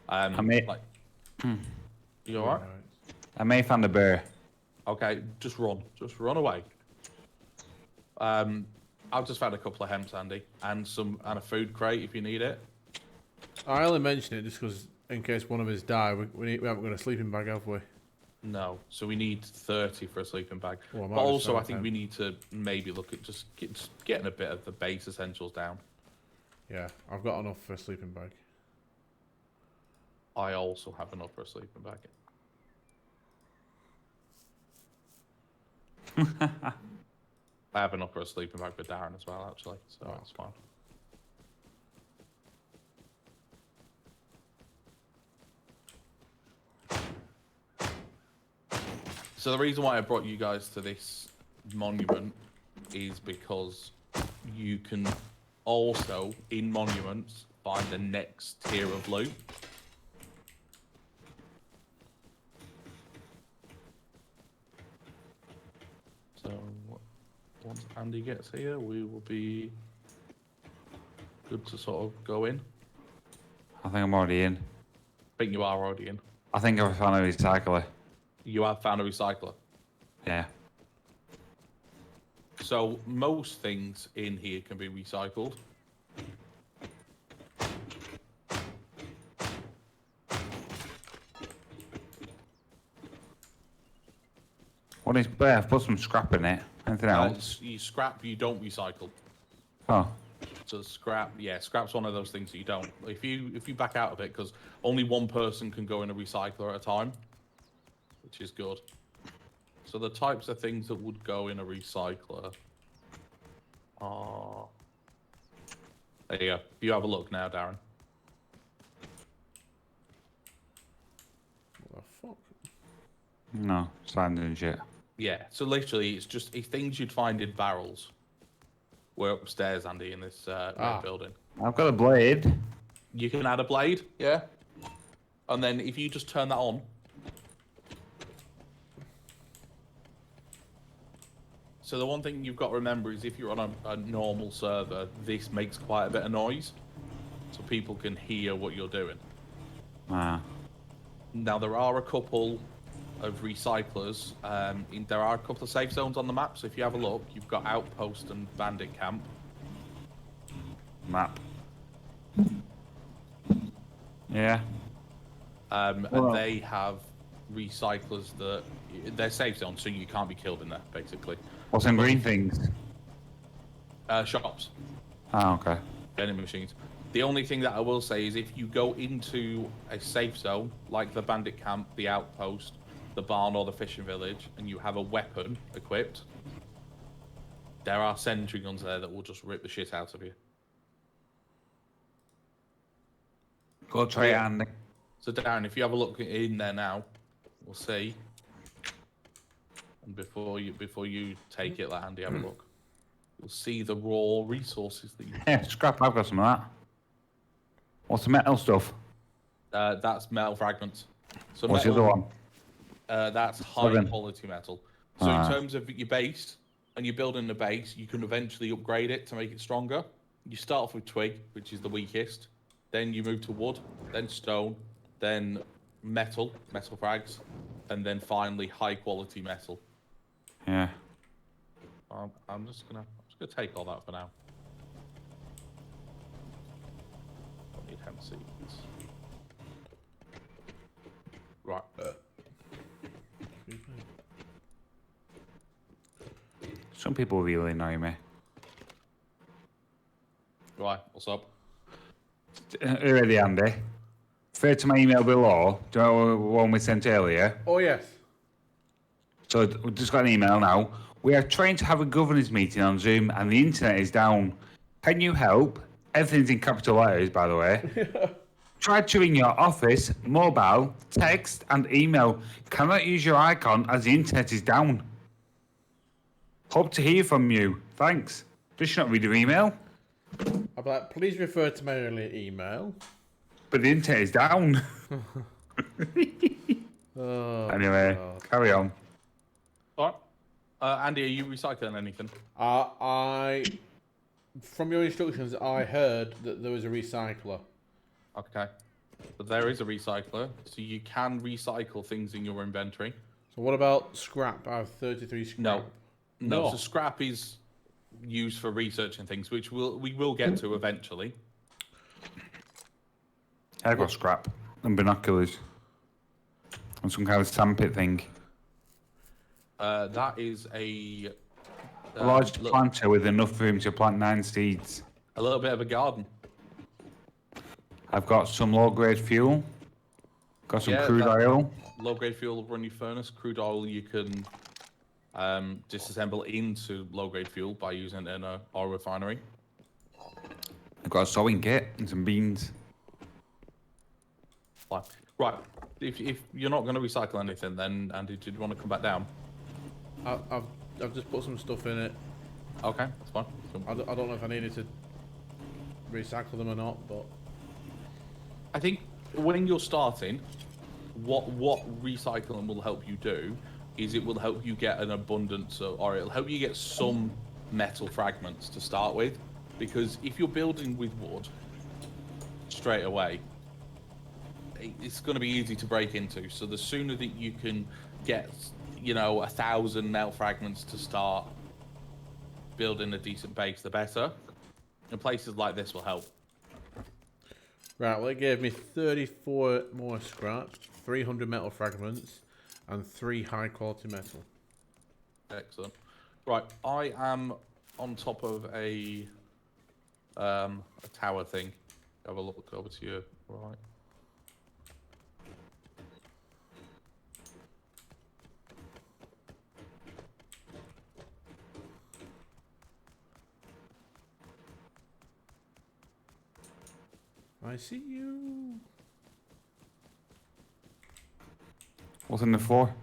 [SPEAKER 3] Like, you all right?
[SPEAKER 2] I may find a bear.
[SPEAKER 3] Okay, just run away. I've just found a couple of hemps, Andy, and a food crate if you need it.
[SPEAKER 1] I only mention it just because in case one of us die, we haven't got a sleeping bag, have we?
[SPEAKER 3] No, so we need 30 for a sleeping bag.
[SPEAKER 1] Well, I might
[SPEAKER 3] But
[SPEAKER 1] just
[SPEAKER 3] also, I
[SPEAKER 1] found
[SPEAKER 3] think
[SPEAKER 1] 10.
[SPEAKER 3] we need to maybe look at just getting a bit of the base essentials down.
[SPEAKER 1] Yeah, I've got enough for a sleeping bag.
[SPEAKER 3] I also have enough for a sleeping bag. I have enough for a sleeping bag for Darren as well, actually, so that's fine. So the reason why I brought you guys to this monument is because you can also, in monuments, find the next tier of loot. So once Andy gets here, we will be good to sort of go in.
[SPEAKER 2] I think I'm already in.
[SPEAKER 3] I think you are already in.
[SPEAKER 2] I think I found a recycler.
[SPEAKER 3] You have found a recycler.
[SPEAKER 2] Yeah.
[SPEAKER 3] So most things in here can be recycled.
[SPEAKER 2] What is bear? I've put some scrap in it. Anything else?
[SPEAKER 3] You scrap, you don't recycle.
[SPEAKER 2] Oh.
[SPEAKER 3] So scrap, yeah, scrap's one of those things that you don't. If you back out of it, because only one person can go in a recycler at a time, which is good. So the types of things that would go in a recycler are... There you go. You have a look now, Darren.
[SPEAKER 1] What the fuck?
[SPEAKER 2] No, sand and shit.
[SPEAKER 3] Yeah, so literally it's things you'd find in barrels. We're upstairs, Andy, in this red building.
[SPEAKER 2] I've got a blade.
[SPEAKER 3] You can add a blade, yeah? And then if you just turn that on... So the one thing you've got to remember is if you're on a normal server, this makes quite a bit of noise. So people can hear what you're doing.
[SPEAKER 2] Ah.
[SPEAKER 3] Now, there are a couple of recyclers. There are a couple of safe zones on the map. So if you have a look, you've got Outpost and Bandit Camp.
[SPEAKER 2] Map. Yeah.
[SPEAKER 3] And they have recyclers that... They're safe zones, so you can't be killed in there, basically.
[SPEAKER 2] What's in green things?
[SPEAKER 3] Shops.
[SPEAKER 2] Oh, okay.
[SPEAKER 3] Vending machines. The only thing that I will say is if you go into a safe zone, like the bandit camp, the outpost, the barn, or the fishing village, and you have a weapon equipped, there are sentry guns there that will just rip the shit out of you.
[SPEAKER 2] Go try it, Andy.
[SPEAKER 3] So Darren, if you have a look in there now, we'll see. And before you take it, let Andy have a look. You'll see the raw resources that you.
[SPEAKER 2] Yeah, scrap. I've got some of that. What's the metal stuff?
[SPEAKER 3] That's metal fragments. So
[SPEAKER 2] What's
[SPEAKER 3] metal,
[SPEAKER 2] the other one?
[SPEAKER 3] That's high
[SPEAKER 2] 7.
[SPEAKER 3] quality metal. So in terms of your base, and you're building a base, you can eventually upgrade it to make it stronger. You start off with twig, which is the weakest. Then you move to wood, then stone, then metal frags, and then finally high quality metal.
[SPEAKER 2] Yeah.
[SPEAKER 3] I'm just gonna take all that for now. Don't need hemp seeds. Right.
[SPEAKER 2] Some people really annoy me.
[SPEAKER 3] Right. What's up?
[SPEAKER 2] Ready, Andy? Refer to my email below. Do you know the one we sent earlier?
[SPEAKER 1] Oh, yes.
[SPEAKER 2] So we've just got an email now. We are trying to have a governance meeting on Zoom and the internet is down. Can you help? Everything's in capital letters, by the way. Try to ring your office, mobile, text, and email. Cannot use your icon as the internet is down. Hope to hear from you. Thanks. Does she not read your email?
[SPEAKER 1] I'll be like, please refer to my earlier email.
[SPEAKER 2] But the internet is down. Anyway, carry on.
[SPEAKER 3] All right. Andy, are you recycling anything?
[SPEAKER 1] From your instructions, I heard that there was a recycler.
[SPEAKER 3] Okay. But there is a recycler, so you can recycle things in your inventory.
[SPEAKER 1] So what about scrap? I have 33 scrap.
[SPEAKER 3] No. So scrap is used for research and things, which we will get to eventually.
[SPEAKER 2] I got scrap and binoculars and some kind of sandpit thing.
[SPEAKER 3] That is a
[SPEAKER 2] large planter with enough room to plant 9 seeds.
[SPEAKER 3] A little bit of a garden.
[SPEAKER 2] I've got some low-grade fuel. Got some crude oil.
[SPEAKER 3] Low-grade fuel will run your furnace. Crude oil you can disassemble into low-grade fuel by using it in an oil refinery.
[SPEAKER 2] I've got a sewing kit and some beans.
[SPEAKER 3] Right. If you're not going to recycle anything, then Andy, did you want to come back down?
[SPEAKER 1] I've just put some stuff in it.
[SPEAKER 3] Okay, that's fine.
[SPEAKER 1] I don't know if I needed to recycle them or not, but
[SPEAKER 3] I think when you're starting, what recycling will help you do is it will help you get an abundance of, or it'll help you get some metal fragments to start with, because if you're building with wood straight away, it's going to be easy to break into. So the sooner that you can get, 1,000 metal fragments to start building a decent base, the better. And places like this will help.
[SPEAKER 1] Right, well, it gave me 34 more scrap, 300 metal fragments, and 3 high-quality metal.
[SPEAKER 3] Excellent. Right, I am on top of a tower thing. Have a look over to you. Right.
[SPEAKER 1] I see you.
[SPEAKER 2] What's on the floor?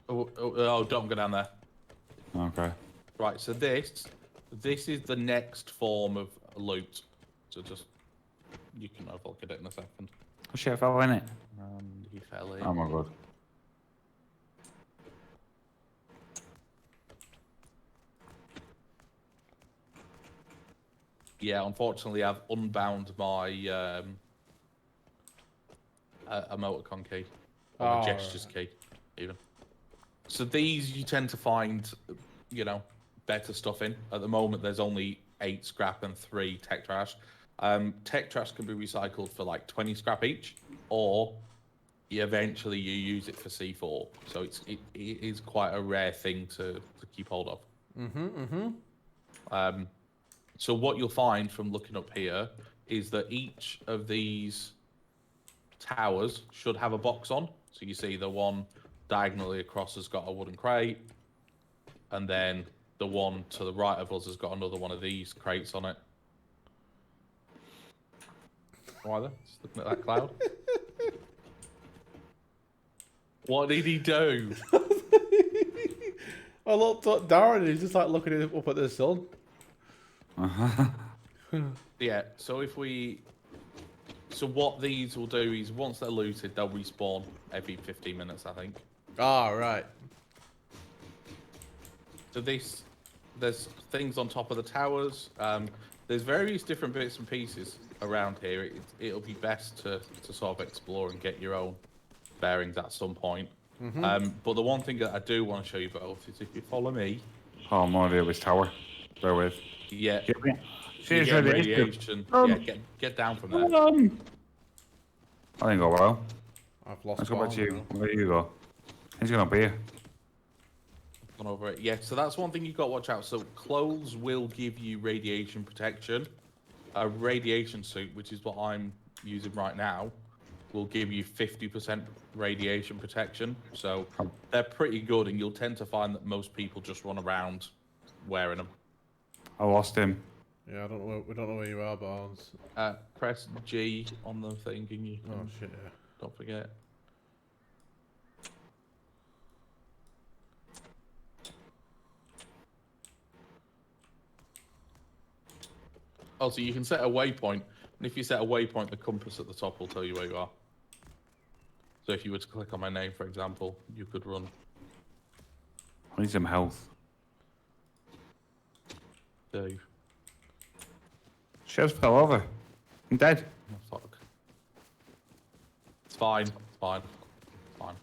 [SPEAKER 3] Oh, don't go down there.
[SPEAKER 2] Okay.
[SPEAKER 3] Right, so this is the next form of loot. So you can have a look at it in a second.
[SPEAKER 2] Oh shit, I fell in it.
[SPEAKER 3] And he fell in.
[SPEAKER 2] Oh my god.
[SPEAKER 3] Yeah, unfortunately, I've unbound my emoticon key, or a gestures key, even. So these you tend to find, better stuff in. At the moment, there's only 8 scrap and 3 tech trash. Tech trash can be recycled for like 20 scrap each, or eventually you use it for C4. So it is quite a rare thing to keep hold of. So what you'll find from looking up here is that each of these towers should have a box on. So you see the one diagonally across has got a wooden crate, and then the one to the right of us has got another one of these crates on it. Why then? Just looking at that cloud. What did he do?
[SPEAKER 1] I looked at Darren and he's just like looking up at the sun.
[SPEAKER 3] Yeah, so what these will do is once they're looted, they'll respawn every 15 minutes, I think.
[SPEAKER 1] Ah, right.
[SPEAKER 3] So there's things on top of the towers. There's various different bits and pieces around here. It'll be best to sort of explore and get your own bearings at some point. But the one thing that I do want to show you both is if you follow me.
[SPEAKER 2] Oh, I'm already at this tower. Bear with.
[SPEAKER 3] Yeah.
[SPEAKER 2] See,
[SPEAKER 3] You
[SPEAKER 2] it's
[SPEAKER 3] get
[SPEAKER 2] radiation.
[SPEAKER 3] radiation. Yeah, get down from there.
[SPEAKER 2] I didn't go well.
[SPEAKER 1] I've lost.
[SPEAKER 2] Let's go back to you.
[SPEAKER 1] now.
[SPEAKER 2] Where you go? He's gonna be here.
[SPEAKER 3] Gone over it. Yeah, so that's one thing you've got to watch out. So clothes will give you radiation protection. A radiation suit, which is what I'm using right now, will give you 50% radiation protection. So they're pretty good, and you'll tend to find that most people just run around wearing them.
[SPEAKER 2] I lost him.
[SPEAKER 1] Yeah, I don't know. We don't know where you are, Barnes.
[SPEAKER 3] Press G on the thing, and you
[SPEAKER 1] Oh shit! Yeah.
[SPEAKER 3] don't forget. Oh, so you can set a waypoint, and if you set a waypoint, the compass at the top will tell you where you are. So if you were to click on my name, for example, you could run.
[SPEAKER 2] I need some health.
[SPEAKER 3] Dave.
[SPEAKER 2] Shit fell over. I'm dead.
[SPEAKER 3] Oh, fuck. It's fine. It's fine. It's fine.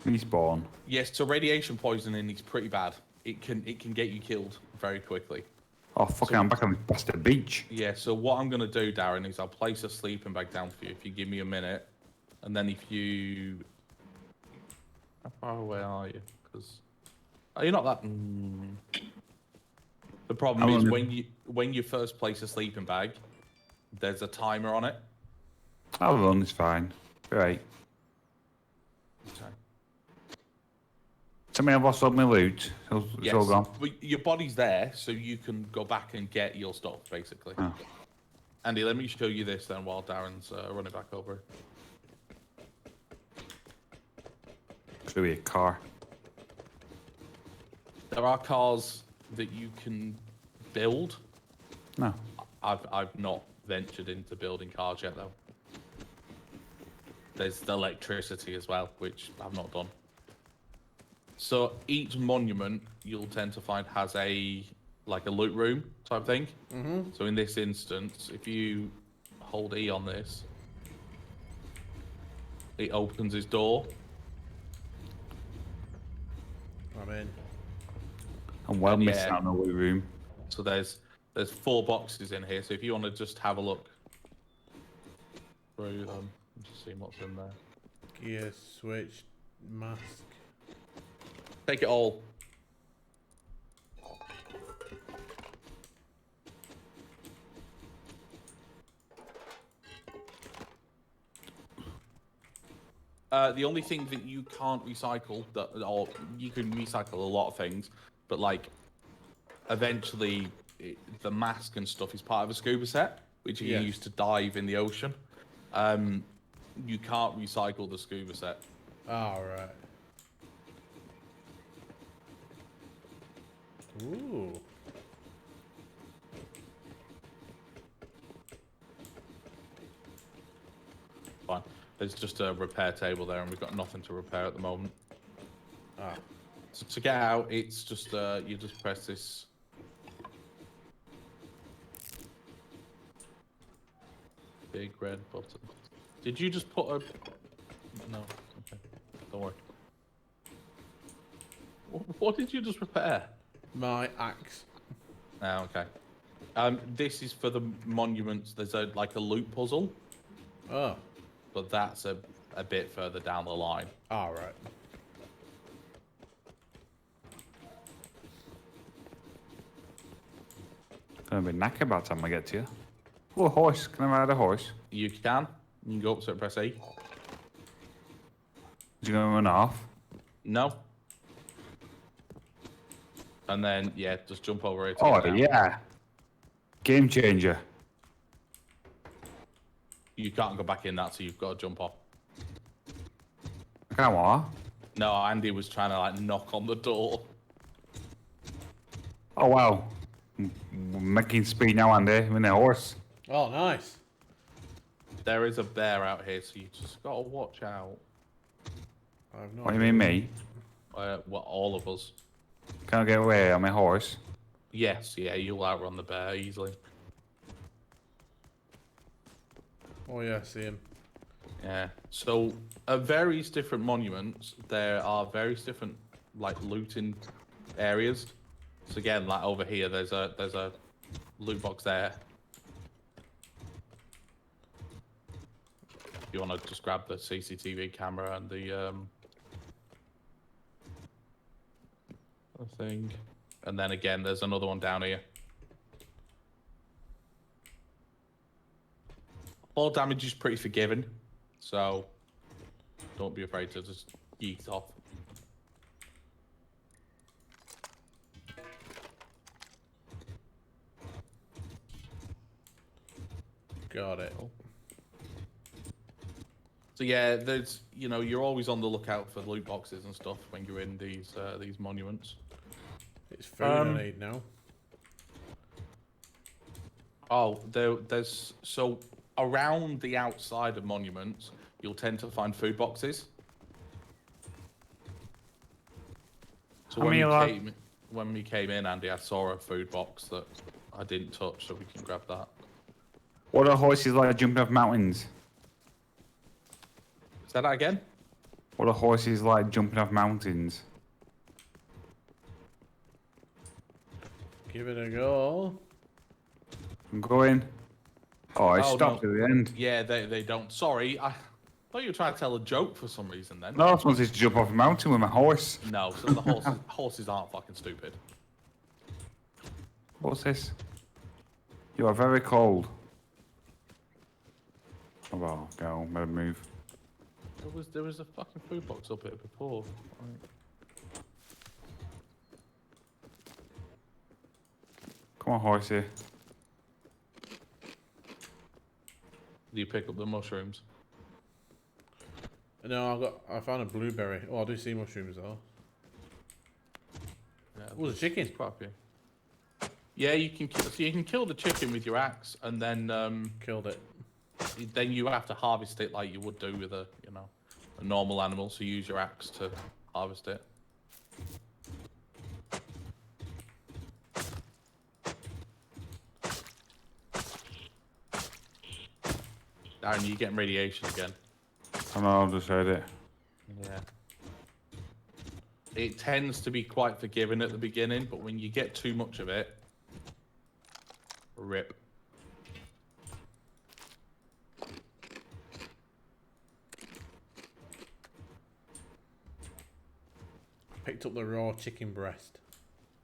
[SPEAKER 2] Respawn.
[SPEAKER 3] Yes, so radiation poisoning is pretty bad. It can get you killed very quickly.
[SPEAKER 2] Oh, fucking, I'm back on this bastard beach.
[SPEAKER 3] Yeah, so what I'm going to do, Darren, is I'll place a sleeping bag down for you if you give me a minute. And then if you... How far away are you? Because... Oh, you're not that... The problem is when you first place a sleeping bag, there's a timer on it.
[SPEAKER 2] I'll run, it's fine. Right.
[SPEAKER 3] Okay.
[SPEAKER 2] Tell me I've lost all my loot. It's all gone.
[SPEAKER 3] But your body's there, so you can go back and get your stuff, basically.
[SPEAKER 2] Oh.
[SPEAKER 3] Andy, let me show you this then while Darren's running back over.
[SPEAKER 2] It's really a car.
[SPEAKER 3] There are cars that you can build.
[SPEAKER 2] No.
[SPEAKER 3] I've not ventured into building cars yet, though. There's the electricity as well, which I've not done. So each monument you'll tend to find has a loot room type thing. So in this instance, if you hold E on this, it opens his door.
[SPEAKER 1] I'm in.
[SPEAKER 2] I'm well missing
[SPEAKER 3] Yeah.
[SPEAKER 2] out on the loot room.
[SPEAKER 3] So there's 4 boxes in here. So if you want to just have a look through them, just see what's in there.
[SPEAKER 1] Gear switch, mask.
[SPEAKER 3] Take it all. The only thing that you can't recycle, or you can recycle a lot of things, but like eventually the mask and stuff is part of a scuba set, which you use to dive in the ocean. You can't recycle the scuba set.
[SPEAKER 1] Oh, right. Ooh.
[SPEAKER 3] Fine. There's just a repair table there, and we've got nothing to repair at the moment.
[SPEAKER 1] Ah.
[SPEAKER 3] So to get out, it's just you just press this. Big red button. Did you just put a? No. Okay. Don't worry. What did you just repair?
[SPEAKER 1] My axe.
[SPEAKER 3] Oh, okay. This is for the monuments. There's a loot puzzle,
[SPEAKER 1] Oh.
[SPEAKER 3] but that's a bit further down the line.
[SPEAKER 1] All right.
[SPEAKER 2] Gonna be knackered by the time I get to you. Oh, a horse. Can I ride a horse?
[SPEAKER 3] You can. You can go up to it, press A.
[SPEAKER 2] Is he gonna run off?
[SPEAKER 3] No. And then, yeah, just jump over it.
[SPEAKER 2] Oh, yeah. Game changer.
[SPEAKER 3] You can't go back in that, so you've got to jump off.
[SPEAKER 2] Come on.
[SPEAKER 3] No, Andy was trying to, like, knock on the door.
[SPEAKER 2] Oh, wow. We're making speed now, Andy. We're in a horse.
[SPEAKER 1] Oh, nice.
[SPEAKER 3] There is a bear out here, so you just got to watch out.
[SPEAKER 1] I have no
[SPEAKER 2] What do you mean, me?
[SPEAKER 3] Well, all of us.
[SPEAKER 2] Can't get away on my horse.
[SPEAKER 3] Yes, yeah, you'll outrun the bear easily.
[SPEAKER 1] Oh, yeah, I see him.
[SPEAKER 3] Yeah. So at various different monuments, there are various different like looting areas. So again, like over here, there's a loot box there. If you want to just grab the CCTV camera and the thing, and then again, there's another one down here. Fall damage is pretty forgiving, so don't be afraid to just yeet off.
[SPEAKER 1] Got it.
[SPEAKER 3] So yeah, there's you're always on the lookout for loot boxes and stuff when you're in these monuments.
[SPEAKER 1] It's food I need now.
[SPEAKER 3] Oh, there's so around the outside of monuments, you'll tend to find food boxes. So when we came in, Andy, I saw a food box that I didn't touch, so we can grab that.
[SPEAKER 2] What are horses like jumping off mountains?
[SPEAKER 3] Say that again?
[SPEAKER 2] What are horses like jumping off mountains?
[SPEAKER 1] Give it a go.
[SPEAKER 2] I'm going. Oh, I stopped
[SPEAKER 3] no.
[SPEAKER 2] at the end.
[SPEAKER 3] Yeah, they don't. Sorry, I thought you were trying to tell a joke for some reason then.
[SPEAKER 2] No, I wanted to jump off a mountain with my horse.
[SPEAKER 3] No, so the horses aren't fucking stupid.
[SPEAKER 2] What's this? You are very cold. Oh, well, go. Better move.
[SPEAKER 3] There was a fucking food box up here before. Right.
[SPEAKER 2] Come on, horsey.
[SPEAKER 3] Do you pick up the mushrooms?
[SPEAKER 1] No, I found a blueberry. Oh, I do see mushrooms though.
[SPEAKER 3] Yeah,
[SPEAKER 1] Oh, there's a chicken.
[SPEAKER 3] Quite a few. Yeah, you can kill the chicken with your axe, and then
[SPEAKER 1] Killed it.
[SPEAKER 3] then you have to harvest it like you would do with a normal animal. So use your axe to harvest it. Darren, you're getting radiation again.
[SPEAKER 2] I know, I just heard it.
[SPEAKER 3] Yeah. It tends to be quite forgiving at the beginning, but when you get too much of it, rip.
[SPEAKER 1] Picked up the raw chicken breast.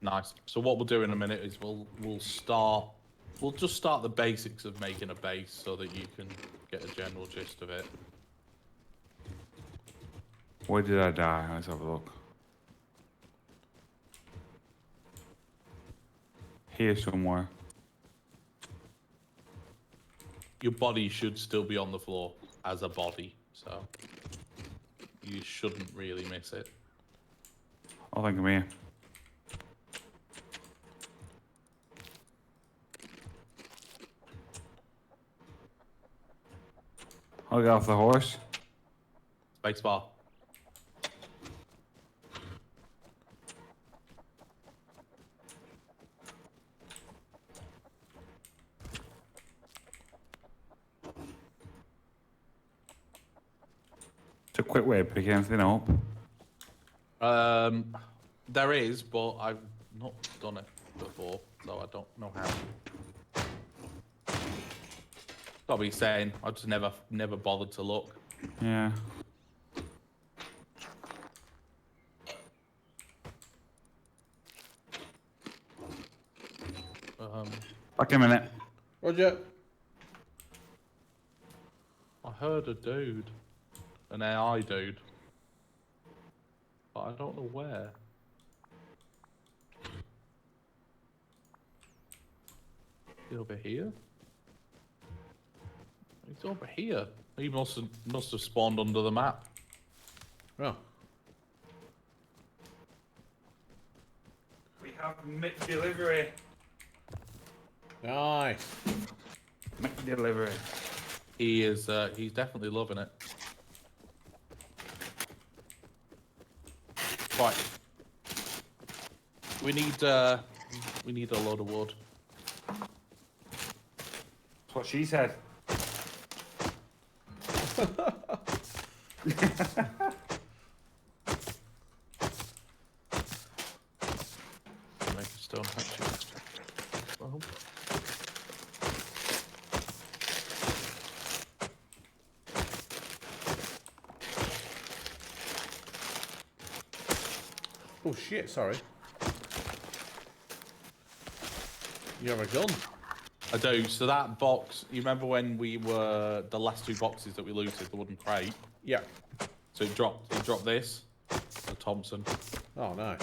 [SPEAKER 3] Nice. So what we'll do in a minute is we'll just start the basics of making a base so that you can get a general gist of it.
[SPEAKER 2] Where did I die? Let's have a look. Here somewhere.
[SPEAKER 3] Your body should still be on the floor as a body, so you shouldn't really miss it.
[SPEAKER 2] I think I'm here. I'll get off the horse.
[SPEAKER 3] Spacebar.
[SPEAKER 2] It's a quick way of picking anything up.
[SPEAKER 3] There is, but I've not done it before, so I don't know how. Got to be saying, I just never bothered to look.
[SPEAKER 2] Yeah. Back in a minute.
[SPEAKER 1] Roger.
[SPEAKER 3] I heard a dude. An AI dude. But I don't know where. Is he over here? He's over here. He must have spawned under the map.
[SPEAKER 1] Oh.
[SPEAKER 2] We have McDelivery.
[SPEAKER 1] Nice.
[SPEAKER 2] McDelivery.
[SPEAKER 3] He is. He's definitely loving it. Right. We need a load of wood.
[SPEAKER 2] That's what she said.
[SPEAKER 3] Make a stone hatchet. Well,
[SPEAKER 1] Oh shit, sorry. You have a gun?
[SPEAKER 3] I do. So that box, you remember when we were the last two boxes that we looted, the wooden crate?
[SPEAKER 1] Yeah.
[SPEAKER 3] So it dropped this, the Thompson.
[SPEAKER 1] Oh, nice.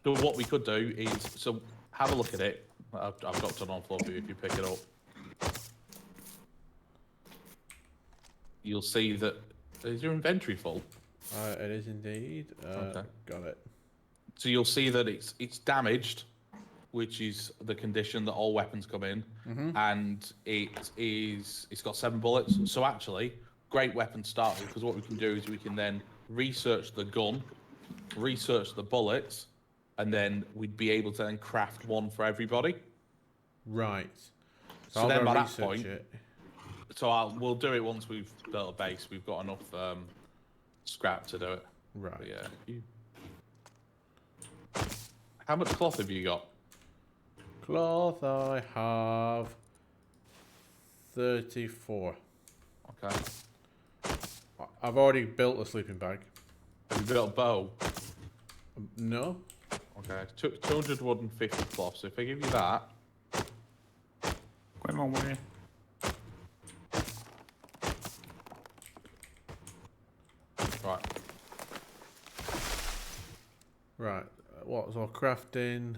[SPEAKER 3] So what we could do is, so have a look at it. I've got it on floor for you if you pick it up. You'll see that, is your inventory full?
[SPEAKER 1] It is indeed.
[SPEAKER 3] Okay.
[SPEAKER 1] Got it.
[SPEAKER 3] So you'll see that it's damaged, which is the condition that all weapons come in, and it's got 7 bullets. So actually, great weapon to start with, because what we can do is we can then research the gun, research the bullets, and then we'd be able to then craft one for everybody.
[SPEAKER 1] Right.
[SPEAKER 3] So
[SPEAKER 1] I'll
[SPEAKER 3] then
[SPEAKER 1] go
[SPEAKER 3] by that
[SPEAKER 1] research
[SPEAKER 3] point,
[SPEAKER 1] it.
[SPEAKER 3] so we'll do it once we've built a base. We've got enough scrap to do it.
[SPEAKER 1] Right.
[SPEAKER 3] But yeah. How much cloth have you got?
[SPEAKER 1] Cloth, I have 34.
[SPEAKER 3] Okay.
[SPEAKER 1] I've already built a sleeping bag.
[SPEAKER 3] Have you built a bow?
[SPEAKER 1] No?
[SPEAKER 3] Okay. 200 wood and 50 cloth. So if I give you that,
[SPEAKER 2] Come on, way.
[SPEAKER 3] right.
[SPEAKER 1] Right. What? So crafting.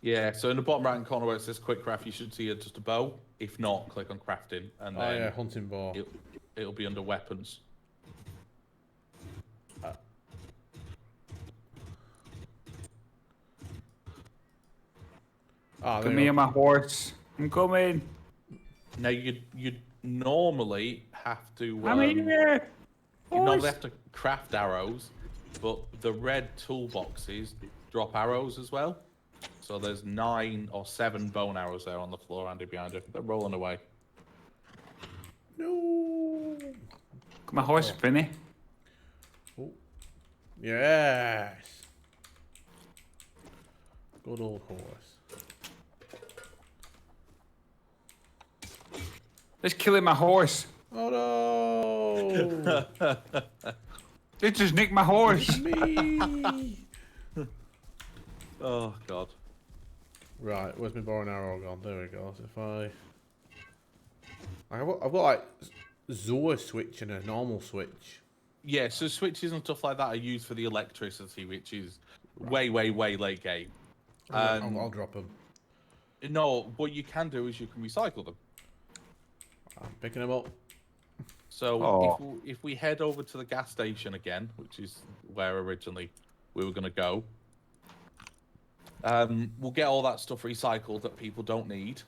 [SPEAKER 3] Yeah. So in the bottom right hand corner where it says quick craft, you should see just a bow. If not, click on crafting, and
[SPEAKER 1] Oh
[SPEAKER 3] then
[SPEAKER 1] yeah, hunting bow.
[SPEAKER 3] it'll be under weapons.
[SPEAKER 1] Ah, there
[SPEAKER 2] Come
[SPEAKER 1] you
[SPEAKER 2] here,
[SPEAKER 1] go.
[SPEAKER 2] my horse. I'm coming.
[SPEAKER 3] Now you'd normally have to.
[SPEAKER 2] I'm here.
[SPEAKER 3] You normally have to craft arrows, but the red toolboxes drop arrows as well. So there's 9 or 7 bone arrows there on the floor, Andy, behind you. They're rolling away.
[SPEAKER 1] No.
[SPEAKER 2] My horse, Finny.
[SPEAKER 1] Oh. Yes. Good old horse.
[SPEAKER 2] Let's kill my horse.
[SPEAKER 1] Oh no!
[SPEAKER 2] They just nicked my horse.
[SPEAKER 1] Me.
[SPEAKER 3] Oh god.
[SPEAKER 1] Right, where's my bow and arrow gone? There we go. So if I've got like Zoa switch and a normal switch.
[SPEAKER 3] Yeah, so switches and stuff like that are used for the electricity, which is way late game.
[SPEAKER 1] I'll drop them.
[SPEAKER 3] No, what you can do is you can recycle them.
[SPEAKER 1] I'm picking them up.
[SPEAKER 3] So if we head over to the gas station again, which is where originally we were going to go, we'll get all that stuff recycled that people don't need.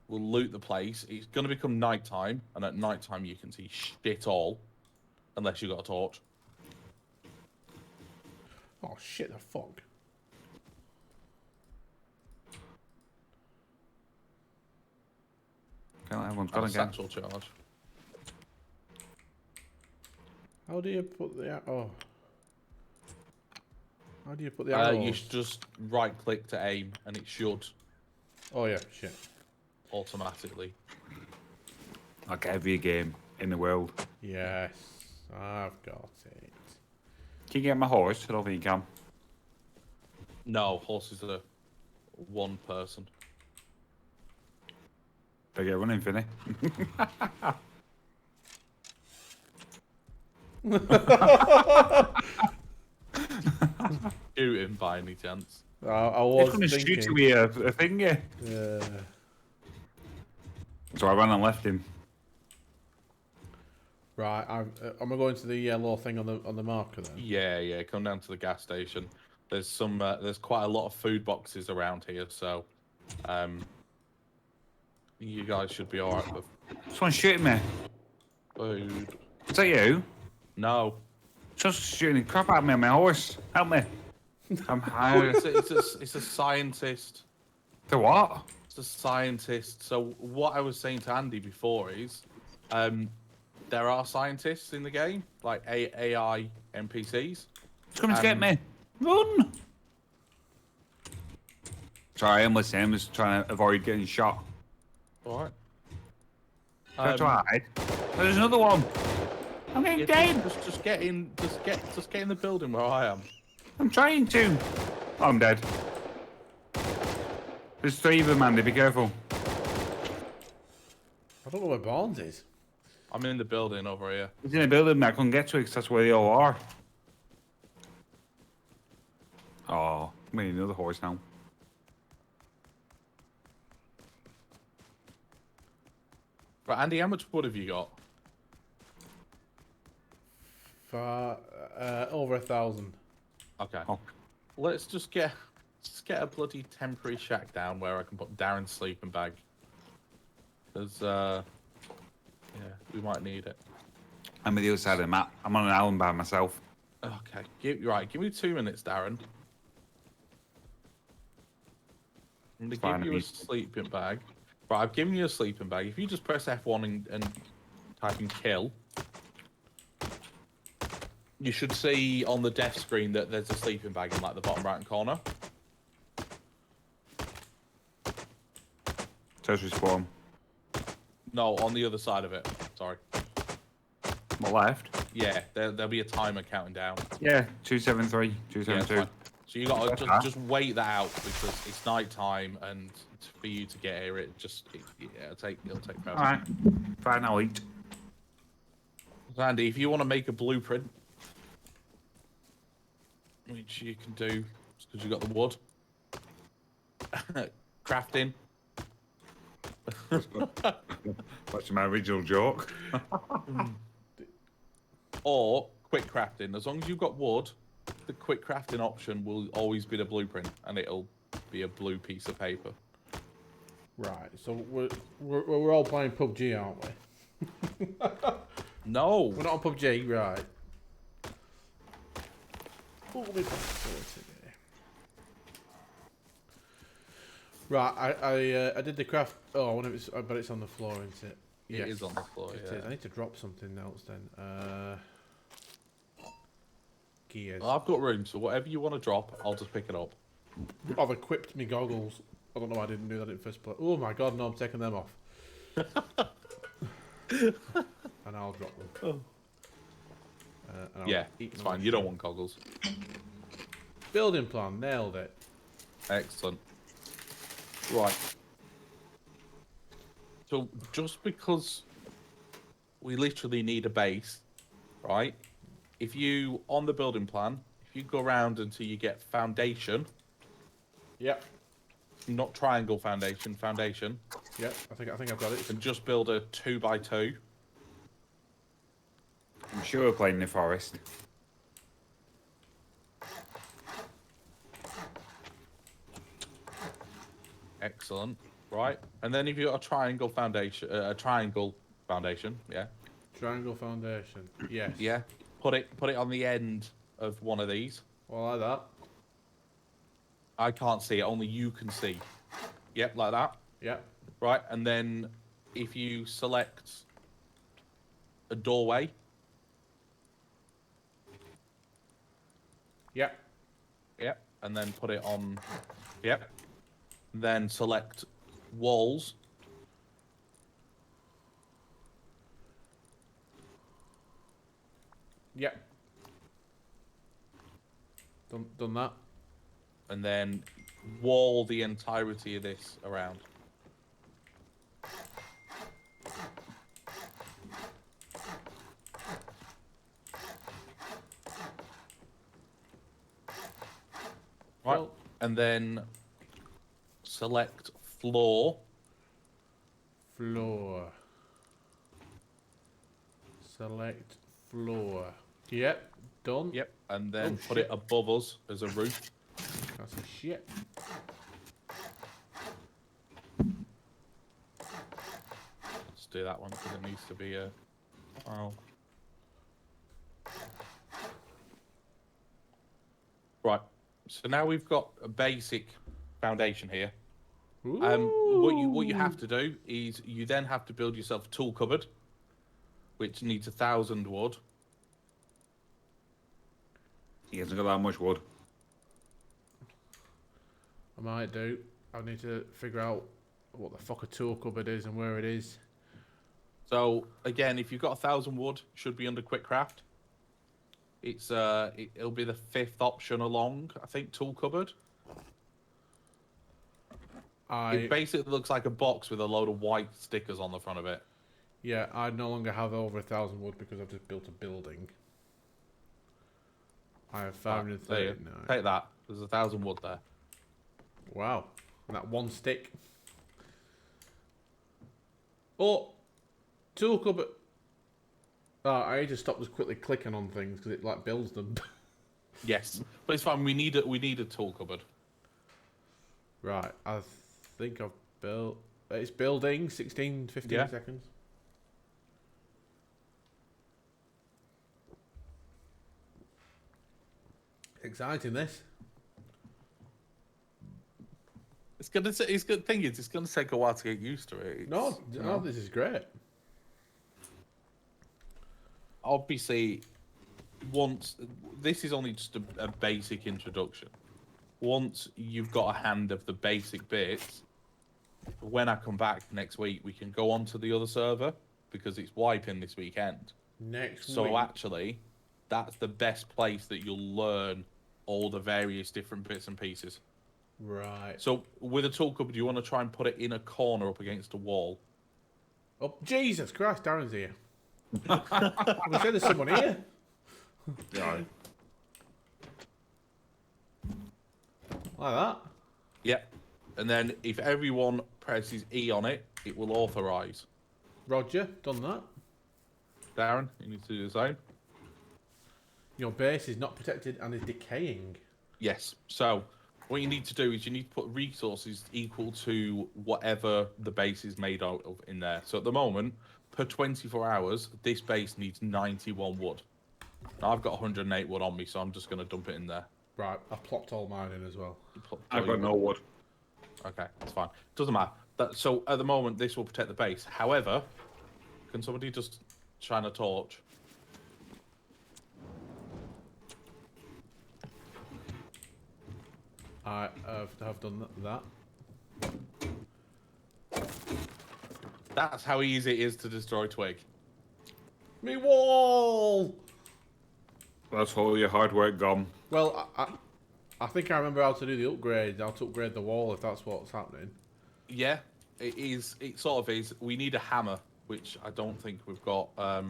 [SPEAKER 3] We'll loot the place. It's going to become nighttime, and at nighttime you can see shit all, unless you've got a torch.
[SPEAKER 1] Oh shit, the fog.
[SPEAKER 2] Okay, everyone's got
[SPEAKER 3] And a
[SPEAKER 2] again.
[SPEAKER 3] satchel charge.
[SPEAKER 1] How do you put the How do you put the arrows?
[SPEAKER 3] You should just right click to aim, and it should
[SPEAKER 1] Oh yeah, shit.
[SPEAKER 3] automatically.
[SPEAKER 2] Like every game in the world.
[SPEAKER 1] Yes, I've got it.
[SPEAKER 2] Can you get my horse? I don't think you can.
[SPEAKER 3] No, horses are one person.
[SPEAKER 2] They get running, Finny.
[SPEAKER 3] Shoot him by any chance?
[SPEAKER 1] I
[SPEAKER 2] He's
[SPEAKER 1] was
[SPEAKER 2] going to shoot
[SPEAKER 1] thinking.
[SPEAKER 2] you with a finger.
[SPEAKER 1] Yeah.
[SPEAKER 2] So I ran and left him.
[SPEAKER 1] Right, am I going to the yellow thing on the marker then?
[SPEAKER 3] Yeah. Come down to the gas station. There's some. There's quite a lot of food boxes around here, so you guys should be alright with
[SPEAKER 2] Someone's shooting me.
[SPEAKER 3] food.
[SPEAKER 2] Is that you?
[SPEAKER 3] No.
[SPEAKER 2] Someone's shooting the crap out of me on my horse. Help me. I'm high.
[SPEAKER 3] It's a scientist.
[SPEAKER 2] The what?
[SPEAKER 3] It's a scientist. So what I was saying to Andy before is, there are scientists in the game, like AI NPCs.
[SPEAKER 2] It's coming to get me. Run! Sorry, I'm listening. I'm just trying to avoid getting shot.
[SPEAKER 3] All right.
[SPEAKER 2] That's right. There's another one. I'm getting dead.
[SPEAKER 3] Just get in. Just get in the building where I am.
[SPEAKER 2] I'm trying to. Oh, I'm dead. There's 3 of them, Andy. Be careful.
[SPEAKER 1] I don't know where Barnes is.
[SPEAKER 3] I'm in the building over here.
[SPEAKER 2] He's in a building I couldn't get to it because that's where they all are. Oh, we need another horse now.
[SPEAKER 3] But Andy, how much wood have you got?
[SPEAKER 1] For over 1,000.
[SPEAKER 3] Okay.
[SPEAKER 2] Oh.
[SPEAKER 3] Let's just get a bloody temporary shack down where I can put Darren's sleeping bag. Because yeah, we might need it.
[SPEAKER 2] I'm at the other side of the map. I'm on an island by myself.
[SPEAKER 3] Okay. Give me 2 minutes, Darren. I'm going to
[SPEAKER 2] Fine,
[SPEAKER 3] give you a sleeping bag. Right, I've given you a sleeping bag. If you just press F1 and type in kill, you should see on the death screen that there's a sleeping bag in like the bottom right corner.
[SPEAKER 2] Says respawn.
[SPEAKER 3] No, on the other side of it. Sorry.
[SPEAKER 2] My left.
[SPEAKER 3] Yeah, there'll be a timer counting down.
[SPEAKER 2] Yeah, 273,
[SPEAKER 3] Yeah,
[SPEAKER 2] 272.
[SPEAKER 3] fine. So you got to
[SPEAKER 2] Okay.
[SPEAKER 3] just wait that out because it's night time and for you to get here, it'll take forever.
[SPEAKER 2] All right, fine. I'll eat.
[SPEAKER 3] So Andy, if you want to make a blueprint, which you can do because you got the wood, crafting.
[SPEAKER 2] That's my original joke.
[SPEAKER 3] Or quick crafting. As long as you've got wood, the quick crafting option will always be the blueprint, and it'll be a blue piece of paper.
[SPEAKER 1] Right, so we're all playing PUBG, aren't we?
[SPEAKER 3] No.
[SPEAKER 1] We're not on PUBG, right. What will we play for today? Right, I did the craft. Oh, when it was, but it's on the floor, isn't it?
[SPEAKER 3] It is on the floor,
[SPEAKER 1] It
[SPEAKER 3] yeah.
[SPEAKER 1] is. I need to drop something else then. Gears.
[SPEAKER 3] I've got room, so whatever you want to drop, I'll just pick it up.
[SPEAKER 1] I've equipped me goggles. I don't know why I didn't do that in first place. Oh my god, no, I'm taking them off. And I'll drop them.
[SPEAKER 3] Oh.
[SPEAKER 1] And I'll
[SPEAKER 3] Yeah,
[SPEAKER 1] eat
[SPEAKER 3] it's
[SPEAKER 1] them
[SPEAKER 3] fine.
[SPEAKER 1] off.
[SPEAKER 3] You don't want goggles.
[SPEAKER 1] Building plan, nailed it.
[SPEAKER 3] Excellent. Right. So just because we literally need a base, right? If you, on the building plan, if you go around until you get foundation,
[SPEAKER 1] Yep,
[SPEAKER 3] not triangle foundation, foundation,
[SPEAKER 1] yep. I think I've got it.
[SPEAKER 3] and just build a 2x2.
[SPEAKER 2] I'm sure we're playing in the forest.
[SPEAKER 3] Excellent. Right. And then if you've got a triangle foundation, yeah.
[SPEAKER 1] Triangle foundation. Yes.
[SPEAKER 3] Yeah. Put it on the end of one of these.
[SPEAKER 1] Well, like that.
[SPEAKER 3] I can't see it, only you can see. Yep, like that.
[SPEAKER 1] Yep.
[SPEAKER 3] Right, and then if you select a doorway.
[SPEAKER 1] Yep.
[SPEAKER 3] Yep, and then put it on. Yep. Then select walls.
[SPEAKER 1] Yep. Done that.
[SPEAKER 3] And then wall the entirety of this around. Right.
[SPEAKER 1] Cool.
[SPEAKER 3] And then select floor.
[SPEAKER 1] Floor. Select floor. Yep. Done.
[SPEAKER 3] Yep. And then
[SPEAKER 1] Oh,
[SPEAKER 3] put
[SPEAKER 1] shit.
[SPEAKER 3] it above us as a roof.
[SPEAKER 1] That's a shit.
[SPEAKER 3] Let's do that one because it needs to be a. Oh. Right. So now we've got a basic foundation here. What you have to do is you then have to build yourself a tool cupboard, which needs 1,000 wood.
[SPEAKER 2] He hasn't got that much wood.
[SPEAKER 1] I might do. I need to figure out what the fuck a tool cupboard is and where it is.
[SPEAKER 3] So again, if you've got 1,000 wood, should be under quick craft. It's it'll be the 5th option along, I think, tool cupboard. It basically looks like a box with a load of white stickers on the front of it.
[SPEAKER 1] Yeah, I no longer have over 1,000 wood because I've just built a building. I have
[SPEAKER 3] There you
[SPEAKER 1] 539.
[SPEAKER 3] go. Take that. There's 1,000 wood there.
[SPEAKER 1] Wow. And that one stick. Oh! Tool cupboard. Oh, I need to stop just quickly clicking on things because it like builds them.
[SPEAKER 3] Yes, but it's fine. We need a tool cupboard.
[SPEAKER 1] Right, I think I've built. It's building 16, 15 seconds. Exciting, this.
[SPEAKER 3] It's gonna. It's good. Thing is, it's gonna take a while to get used to it.
[SPEAKER 1] No, this is great.
[SPEAKER 3] Obviously, once this is only just a basic introduction. Once you've got a hand of the basic bits, when I come back next week, we can go on to the other server because it's wiping this weekend.
[SPEAKER 1] Next
[SPEAKER 3] So
[SPEAKER 1] week.
[SPEAKER 3] actually, that's the best place that you'll learn all the various different bits and pieces.
[SPEAKER 1] Right.
[SPEAKER 3] So with a tool cupboard, you want to try and put it in a corner up against a wall.
[SPEAKER 1] Oh, Jesus Christ, Darren's here. We said there's someone here.
[SPEAKER 2] Yeah.
[SPEAKER 1] Like that.
[SPEAKER 3] Yep. And then if everyone presses E on it, it will authorize.
[SPEAKER 1] Roger, done that.
[SPEAKER 3] Darren, you need to do the same.
[SPEAKER 1] Your base is not protected and is decaying.
[SPEAKER 3] Yes. So what you need to do is you need to put resources equal to whatever the base is made out of in there. So at the moment, per 24 hours, this base needs 91 wood. Now I've got 108 wood on me, so I'm just going to dump it in there.
[SPEAKER 1] Right, I plopped all mine in as well.
[SPEAKER 2] I've got no wood.
[SPEAKER 3] Okay, that's fine. Doesn't matter. So at the moment, this will protect the base. However, can somebody just shine a torch?
[SPEAKER 1] I have done that.
[SPEAKER 3] That's how easy it is to destroy twig.
[SPEAKER 1] Me wall!
[SPEAKER 2] That's all your hard work gone.
[SPEAKER 1] Well, I think I remember how to do the upgrade. How to upgrade the wall if that's what's happening.
[SPEAKER 3] Yeah, it is. It sort of is. We need a hammer, which I don't think we've got.
[SPEAKER 1] I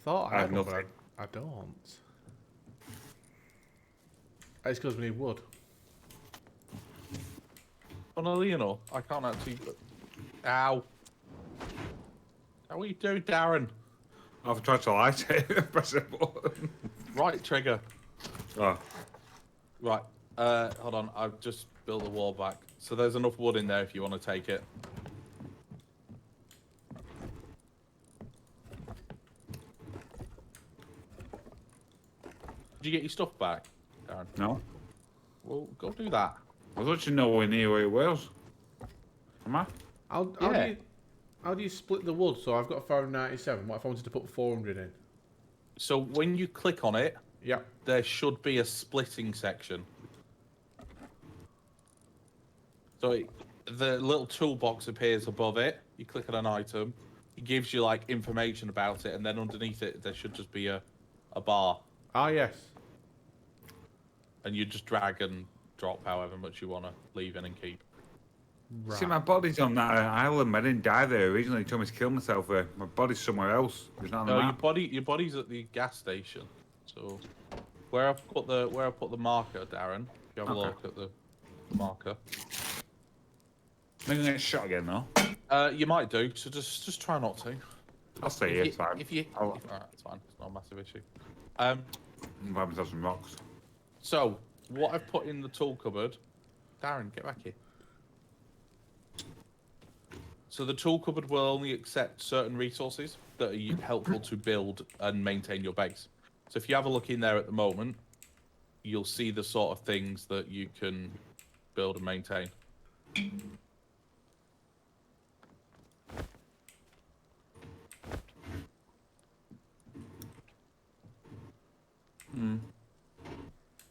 [SPEAKER 1] thought I
[SPEAKER 2] I
[SPEAKER 1] had
[SPEAKER 2] have
[SPEAKER 1] one, but
[SPEAKER 2] nothing.
[SPEAKER 1] I don't. It's because we need wood.
[SPEAKER 3] Funnily enough, I can't actually. Ow! What are you doing, Darren?
[SPEAKER 2] I've tried to light it. Press a button.
[SPEAKER 3] Right trigger.
[SPEAKER 2] Oh.
[SPEAKER 3] Right. Hold on. I've just built the wall back. So there's enough wood in there if you want to take it. Did you get your stuff back, Darren?
[SPEAKER 2] No.
[SPEAKER 3] Well, go do that.
[SPEAKER 2] I thought you know where near where it was. Am I?
[SPEAKER 1] How do you split the wood? So I've got 597. What if I wanted to put 400 in?
[SPEAKER 3] So when you click on it,
[SPEAKER 1] Yeah.
[SPEAKER 3] there should be a splitting section. So the little toolbox appears above it. You click on an item. It gives you like information about it, and then underneath it there should just be a bar,
[SPEAKER 1] Ah, yes.
[SPEAKER 3] and you just drag and drop however much you want to leave in and keep.
[SPEAKER 1] Right.
[SPEAKER 2] See, my body's on that island. I didn't die there originally. Told me to kill myself there. My body's somewhere else. It's not on the
[SPEAKER 3] No,
[SPEAKER 2] map.
[SPEAKER 3] your body's at the gas station. So where I put the marker, Darren, you have a look at the marker.
[SPEAKER 2] I'm gonna get shot again though.
[SPEAKER 3] You might do, so just try not to.
[SPEAKER 2] I'll stay here. It's fine.
[SPEAKER 3] Alright, it's fine. It's not a massive issue.
[SPEAKER 2] I'm having to have some rocks.
[SPEAKER 3] So what I've put in the tool cupboard, Darren, get back here. So the tool cupboard will only accept certain resources that are helpful to build and maintain your base. So if you have a look in there at the moment, you'll see the sort of things that you can build and maintain.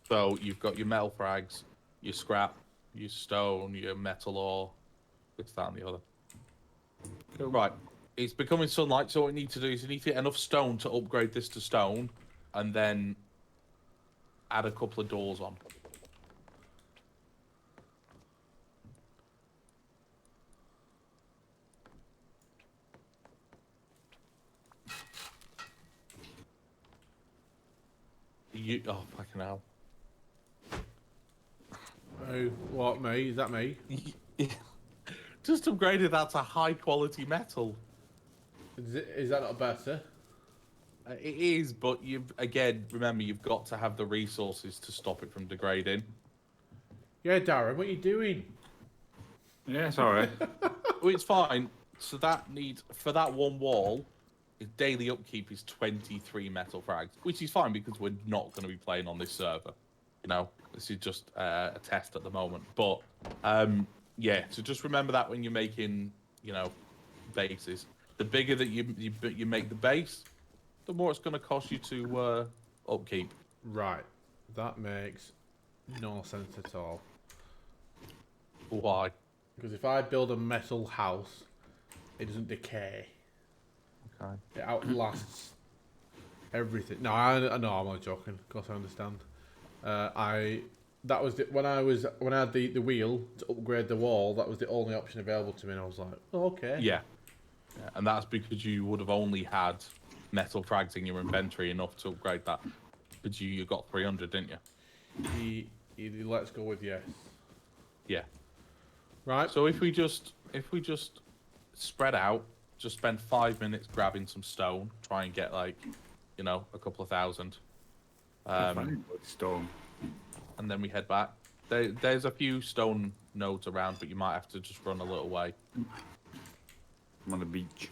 [SPEAKER 3] So you've got your metal frags, your scrap, your stone, your metal ore, this, that, and the other.
[SPEAKER 2] Cool.
[SPEAKER 3] Right, it's becoming sunlight, so what we need to do is we need to get enough stone to upgrade this to stone, and then add a couple of doors on. Oh, fucking hell.
[SPEAKER 1] Oh, what, me? Is that me?
[SPEAKER 3] Just upgraded that to high quality metal.
[SPEAKER 1] Is that not better?
[SPEAKER 3] It is, but remember, you've got to have the resources to stop it from degrading.
[SPEAKER 1] Yeah, Darren, what are you doing?
[SPEAKER 2] Yeah, it's alright.
[SPEAKER 3] Well, it's fine. So for that one wall, its daily upkeep is 23 metal frags, which is fine because we're not going to be playing on this server. You know, this is just a test at the moment. But yeah, so just remember that when you're making, bases. The bigger that you make the base, the more it's going to cost you to upkeep.
[SPEAKER 1] Right. That makes no sense at all.
[SPEAKER 3] Why?
[SPEAKER 1] Because if I build a metal house, it doesn't decay.
[SPEAKER 3] Okay.
[SPEAKER 1] It outlasts everything. No, I know, I'm only joking. Of course, I understand. That was when I had the wheel to upgrade the wall. That was the only option available to me, and I was like, oh, okay.
[SPEAKER 3] Yeah, and that's because you would have only had metal frags in your inventory enough to upgrade that. But you got 300, didn't you?
[SPEAKER 1] Let's go with yes.
[SPEAKER 3] Yeah.
[SPEAKER 1] Right.
[SPEAKER 3] So if we just spread out, just spend 5 minutes grabbing some stone, try and get a couple of thousand.
[SPEAKER 2] Stone.
[SPEAKER 3] And then we head back. There's a few stone nodes around, but you might have to just run a little way.
[SPEAKER 2] I'm on the beach.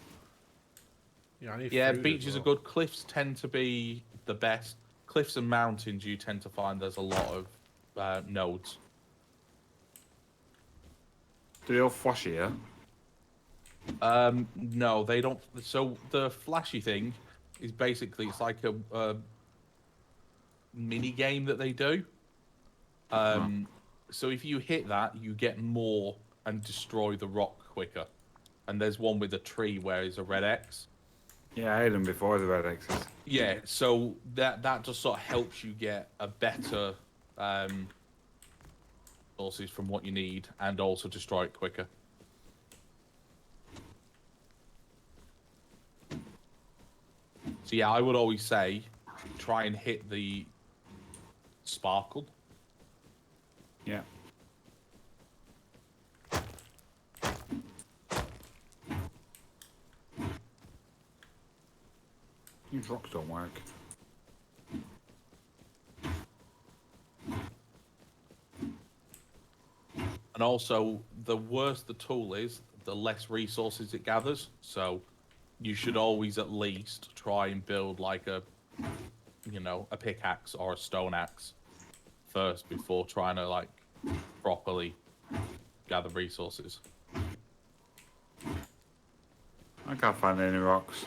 [SPEAKER 1] Yeah, I need
[SPEAKER 3] Yeah,
[SPEAKER 1] food as
[SPEAKER 3] beaches are
[SPEAKER 1] well.
[SPEAKER 3] good. Cliffs tend to be the best. Cliffs and mountains, you tend to find there's a lot of nodes.
[SPEAKER 2] Do they all flash here?
[SPEAKER 3] No, they don't. So the flashy thing is basically it's like a mini game that they do. So if you hit that, you get more and destroy the rock quicker. And there's one with a tree where it's a red X.
[SPEAKER 2] Yeah, I had them before the red X's.
[SPEAKER 3] Yeah, so that just sort of helps you get a better sources from what you need and also destroy it quicker. So yeah, I would always say try and hit the sparkle.
[SPEAKER 2] Yeah. These rocks don't work.
[SPEAKER 3] And also, the worse the tool is, the less resources it gathers. So you should always at least try and build like a pickaxe or a stone axe first before trying to properly gather resources.
[SPEAKER 2] I can't find any rocks.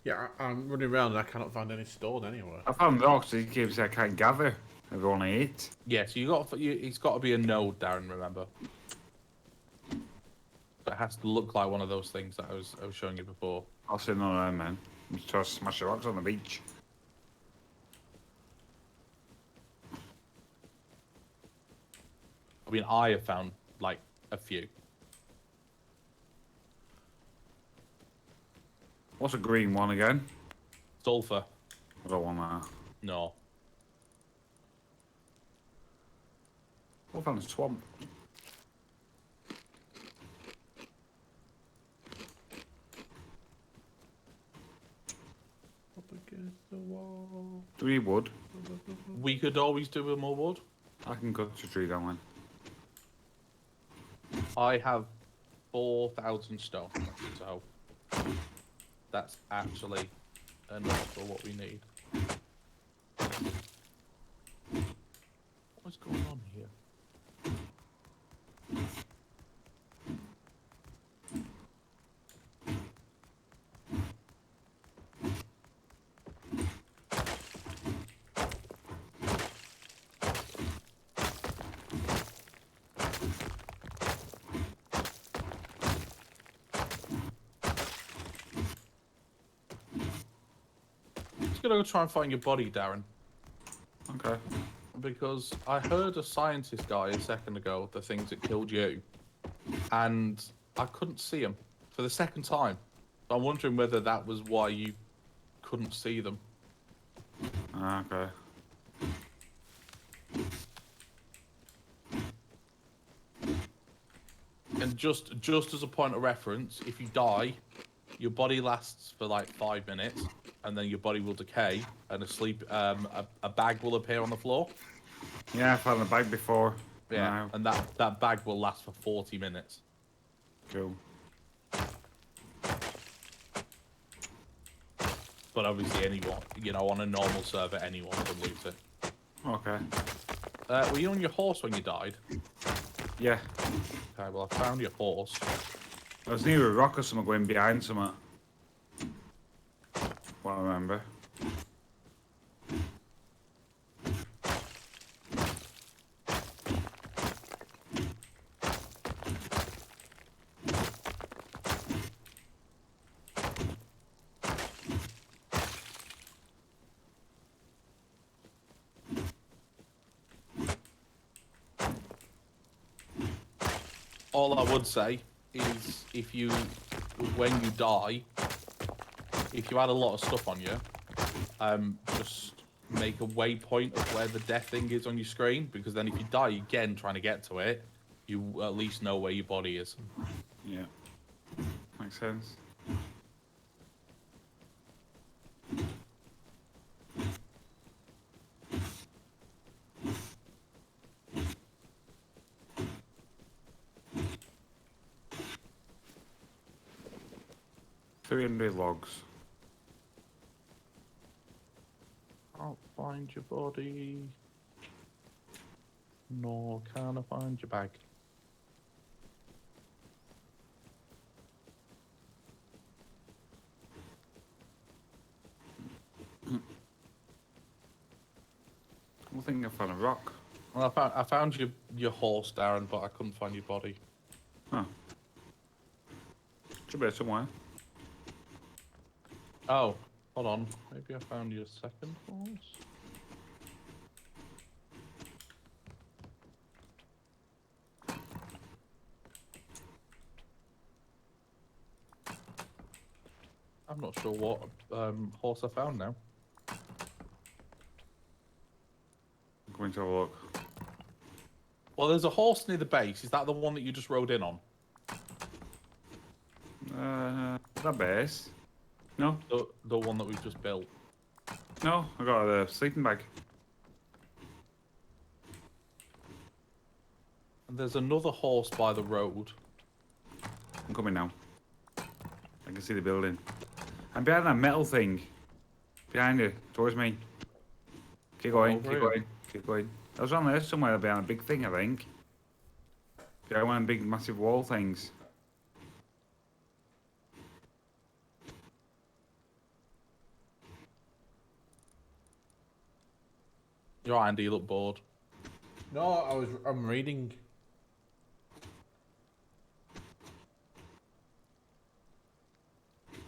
[SPEAKER 1] Yeah, I'm running around and I cannot find any stone anywhere.
[SPEAKER 2] I found rocks that gives I can't gather. I've only 8.
[SPEAKER 3] Yeah, so it's got to be a node, Darren. Remember, but it has to look like one of those things that I was showing you before.
[SPEAKER 2] I'll say no, no, man. I'm just trying to smash the rocks on the beach.
[SPEAKER 3] I mean, I have found a few.
[SPEAKER 2] What's a green one again?
[SPEAKER 3] Sulfur,
[SPEAKER 2] I don't want that.
[SPEAKER 3] no.
[SPEAKER 2] I found a swamp.
[SPEAKER 1] Up against the wall.
[SPEAKER 2] Do we need wood?
[SPEAKER 3] We could always do with more wood.
[SPEAKER 2] I can cut a tree down one.
[SPEAKER 3] I have 4,000 stone, so that's actually enough for what we need. What's going on here? Just gonna go try and find your body, Darren.
[SPEAKER 2] Okay.
[SPEAKER 3] Because I heard a scientist guy a second ago, the things that killed you, and I couldn't see him for the second time. So I'm wondering whether that was why you couldn't see them.
[SPEAKER 2] Okay.
[SPEAKER 3] And just as a point of reference, if you die, your body lasts for like 5 minutes, and then your body will decay, and a bag will appear on the floor.
[SPEAKER 2] Yeah, I found a bag before.
[SPEAKER 3] Yeah,
[SPEAKER 2] No.
[SPEAKER 3] and that bag will last for 40 minutes.
[SPEAKER 2] Cool.
[SPEAKER 3] But obviously, anyone, on a normal server, anyone can loot it.
[SPEAKER 2] Okay.
[SPEAKER 3] Were you on your horse when you died?
[SPEAKER 2] Yeah.
[SPEAKER 3] Okay, well, I found your horse.
[SPEAKER 2] I was near a rock or something going behind something. What I remember.
[SPEAKER 3] All I would say is when you die, if you had a lot of stuff on you, just make a waypoint of where the death thing is on your screen, because then if you die again trying to get to it, you at least know where your body is.
[SPEAKER 2] Yeah. Makes sense. $300 logs.
[SPEAKER 3] Can't find your body. Nor can I find your bag.
[SPEAKER 2] I think I found a rock.
[SPEAKER 3] Well, I found your horse, Darren, but I couldn't find your body.
[SPEAKER 2] Huh. Should be somewhere.
[SPEAKER 3] Oh, hold on. Maybe I found your second horse. I'm not sure what horse I found now.
[SPEAKER 2] I'm going to have a look.
[SPEAKER 3] Well, there's a horse near the base. Is that the one that you just rode in on?
[SPEAKER 2] That base? No,
[SPEAKER 3] The one that we've just built.
[SPEAKER 2] no, I got a sleeping bag.
[SPEAKER 3] And there's another horse by the road.
[SPEAKER 2] I'm coming now. I can see the building. I'm behind that metal thing. Behind you, towards me. Keep going,
[SPEAKER 3] Over
[SPEAKER 2] keep
[SPEAKER 3] here.
[SPEAKER 2] going, keep going. I was on there somewhere behind a big thing, I think. Behind one of the big, massive wall things.
[SPEAKER 3] You're right, Andy. You look bored.
[SPEAKER 1] No, I'm reading.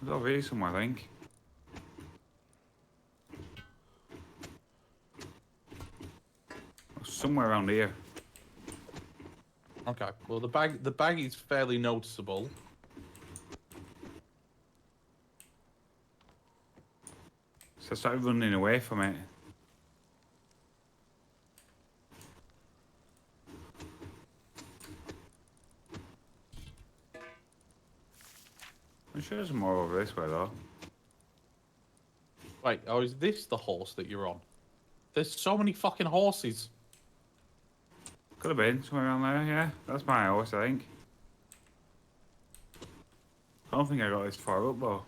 [SPEAKER 2] It's over here somewhere, I think. Somewhere around here.
[SPEAKER 3] Okay. Well, the bag is fairly noticeable.
[SPEAKER 2] So I started running away from it. I'm sure there's more over this way though.
[SPEAKER 3] Wait, oh, is this the horse that you're on? There's so many fucking horses.
[SPEAKER 2] Could have been somewhere around there, yeah. That's my horse, I think. I don't think I got this far up though.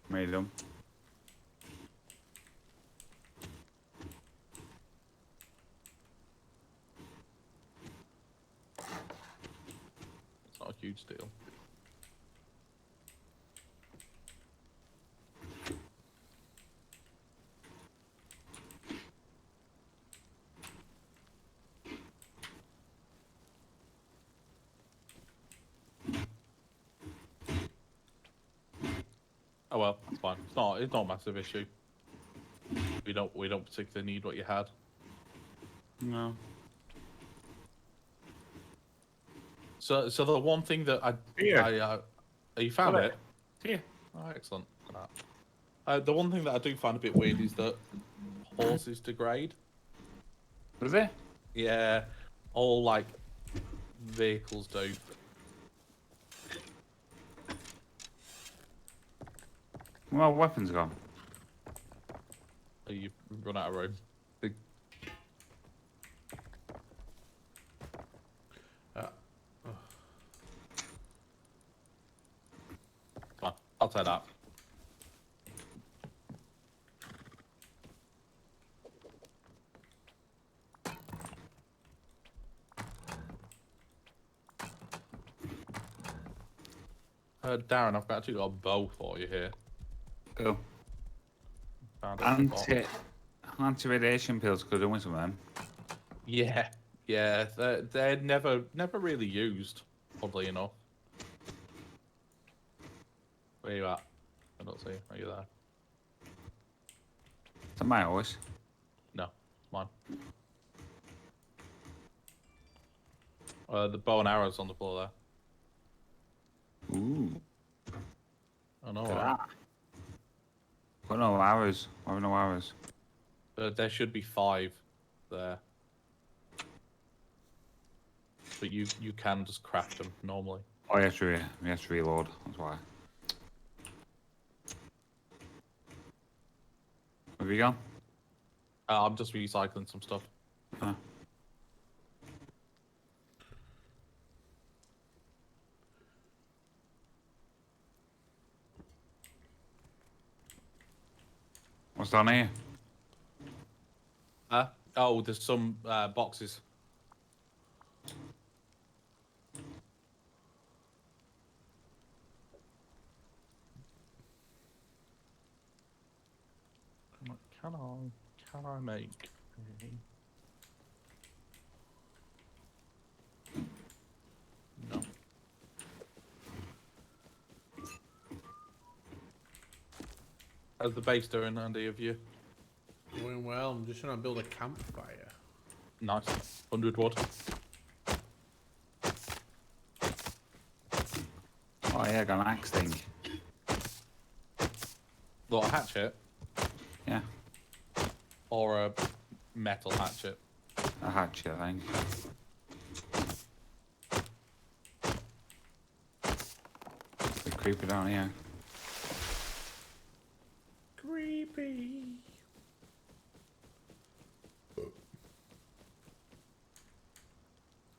[SPEAKER 2] Made them.
[SPEAKER 3] It's not a huge deal. Oh well, it's fine. It's not a massive issue. We don't particularly need what you had.
[SPEAKER 2] No.
[SPEAKER 3] So the one thing that
[SPEAKER 2] Here.
[SPEAKER 3] you found
[SPEAKER 2] Got
[SPEAKER 3] it?
[SPEAKER 2] Here.
[SPEAKER 3] Oh, excellent. The one thing that I do find a bit weird is that horses degrade.
[SPEAKER 2] Was it?
[SPEAKER 3] Yeah, all like vehicles do.
[SPEAKER 2] Well, weapons gone.
[SPEAKER 3] You run out of room. Fine, I'll take that. Darren, I've actually got a bow for you here.
[SPEAKER 2] Cool.
[SPEAKER 3] Found it in the box.
[SPEAKER 2] Anti-radiation pills could have done with some of them.
[SPEAKER 3] Yeah, yeah, they're never really used, oddly enough. Where you at? I don't see you. Are you there?
[SPEAKER 2] Is that my horse?
[SPEAKER 3] No, mine. The bow and arrows on the floor there.
[SPEAKER 2] Ooh.
[SPEAKER 3] I know,
[SPEAKER 2] Look at
[SPEAKER 3] right?
[SPEAKER 2] that. Got no arrows. I have no arrows.
[SPEAKER 3] There should be 5 there. But you can just craft them normally.
[SPEAKER 2] Oh, you have to reload. That's why. Have you gone?
[SPEAKER 3] I'm just recycling some stuff.
[SPEAKER 2] Huh. What's down here?
[SPEAKER 3] Oh, there's some boxes. Can I make? No. How's the base doing, Andy? Of you?
[SPEAKER 1] Doing well. I'm just trying to build a campfire.
[SPEAKER 3] Nice. 100 wood.
[SPEAKER 2] Oh yeah, got an axe thing.
[SPEAKER 3] Little hatchet
[SPEAKER 2] Yeah,
[SPEAKER 3] or a metal hatchet.
[SPEAKER 2] a hatchet, I think. The creeper down here.
[SPEAKER 1] Creepy.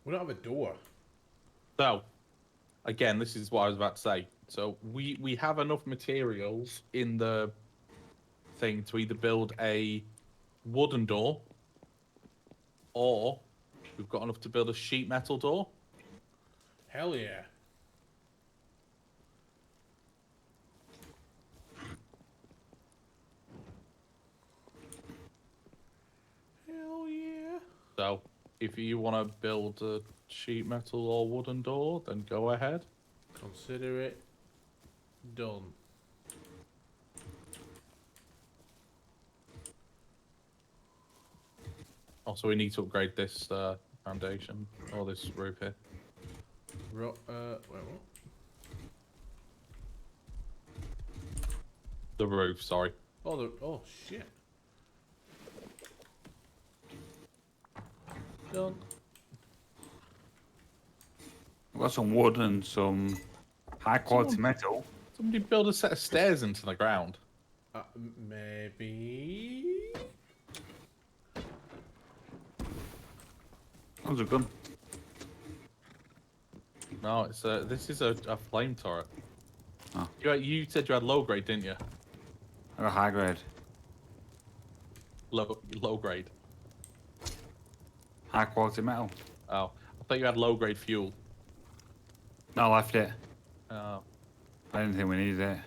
[SPEAKER 1] We don't have a door.
[SPEAKER 3] So, again, this is what I was about to say. So we have enough materials in the thing to either build a wooden door, or we've got enough to build a sheet metal door.
[SPEAKER 1] Hell yeah. Hell yeah.
[SPEAKER 3] So if you want to build a sheet metal or wooden door, then go ahead.
[SPEAKER 1] Consider it done.
[SPEAKER 3] Also, we need to upgrade this foundation or this roof here.
[SPEAKER 1] Wait, what?
[SPEAKER 3] The roof, sorry.
[SPEAKER 1] Oh shit. Done.
[SPEAKER 2] I've got some wood and some High quality metal.
[SPEAKER 3] Somebody build a set of stairs into the ground.
[SPEAKER 1] Maybe.
[SPEAKER 2] That was a gun.
[SPEAKER 3] No, it's this is a flame turret.
[SPEAKER 2] Oh.
[SPEAKER 3] You said you had low grade, didn't you?
[SPEAKER 2] I got high grade.
[SPEAKER 3] Low grade.
[SPEAKER 2] High quality metal.
[SPEAKER 3] Oh, I thought you had low grade fuel.
[SPEAKER 2] No, I left it.
[SPEAKER 3] Oh,
[SPEAKER 2] I didn't think we needed it.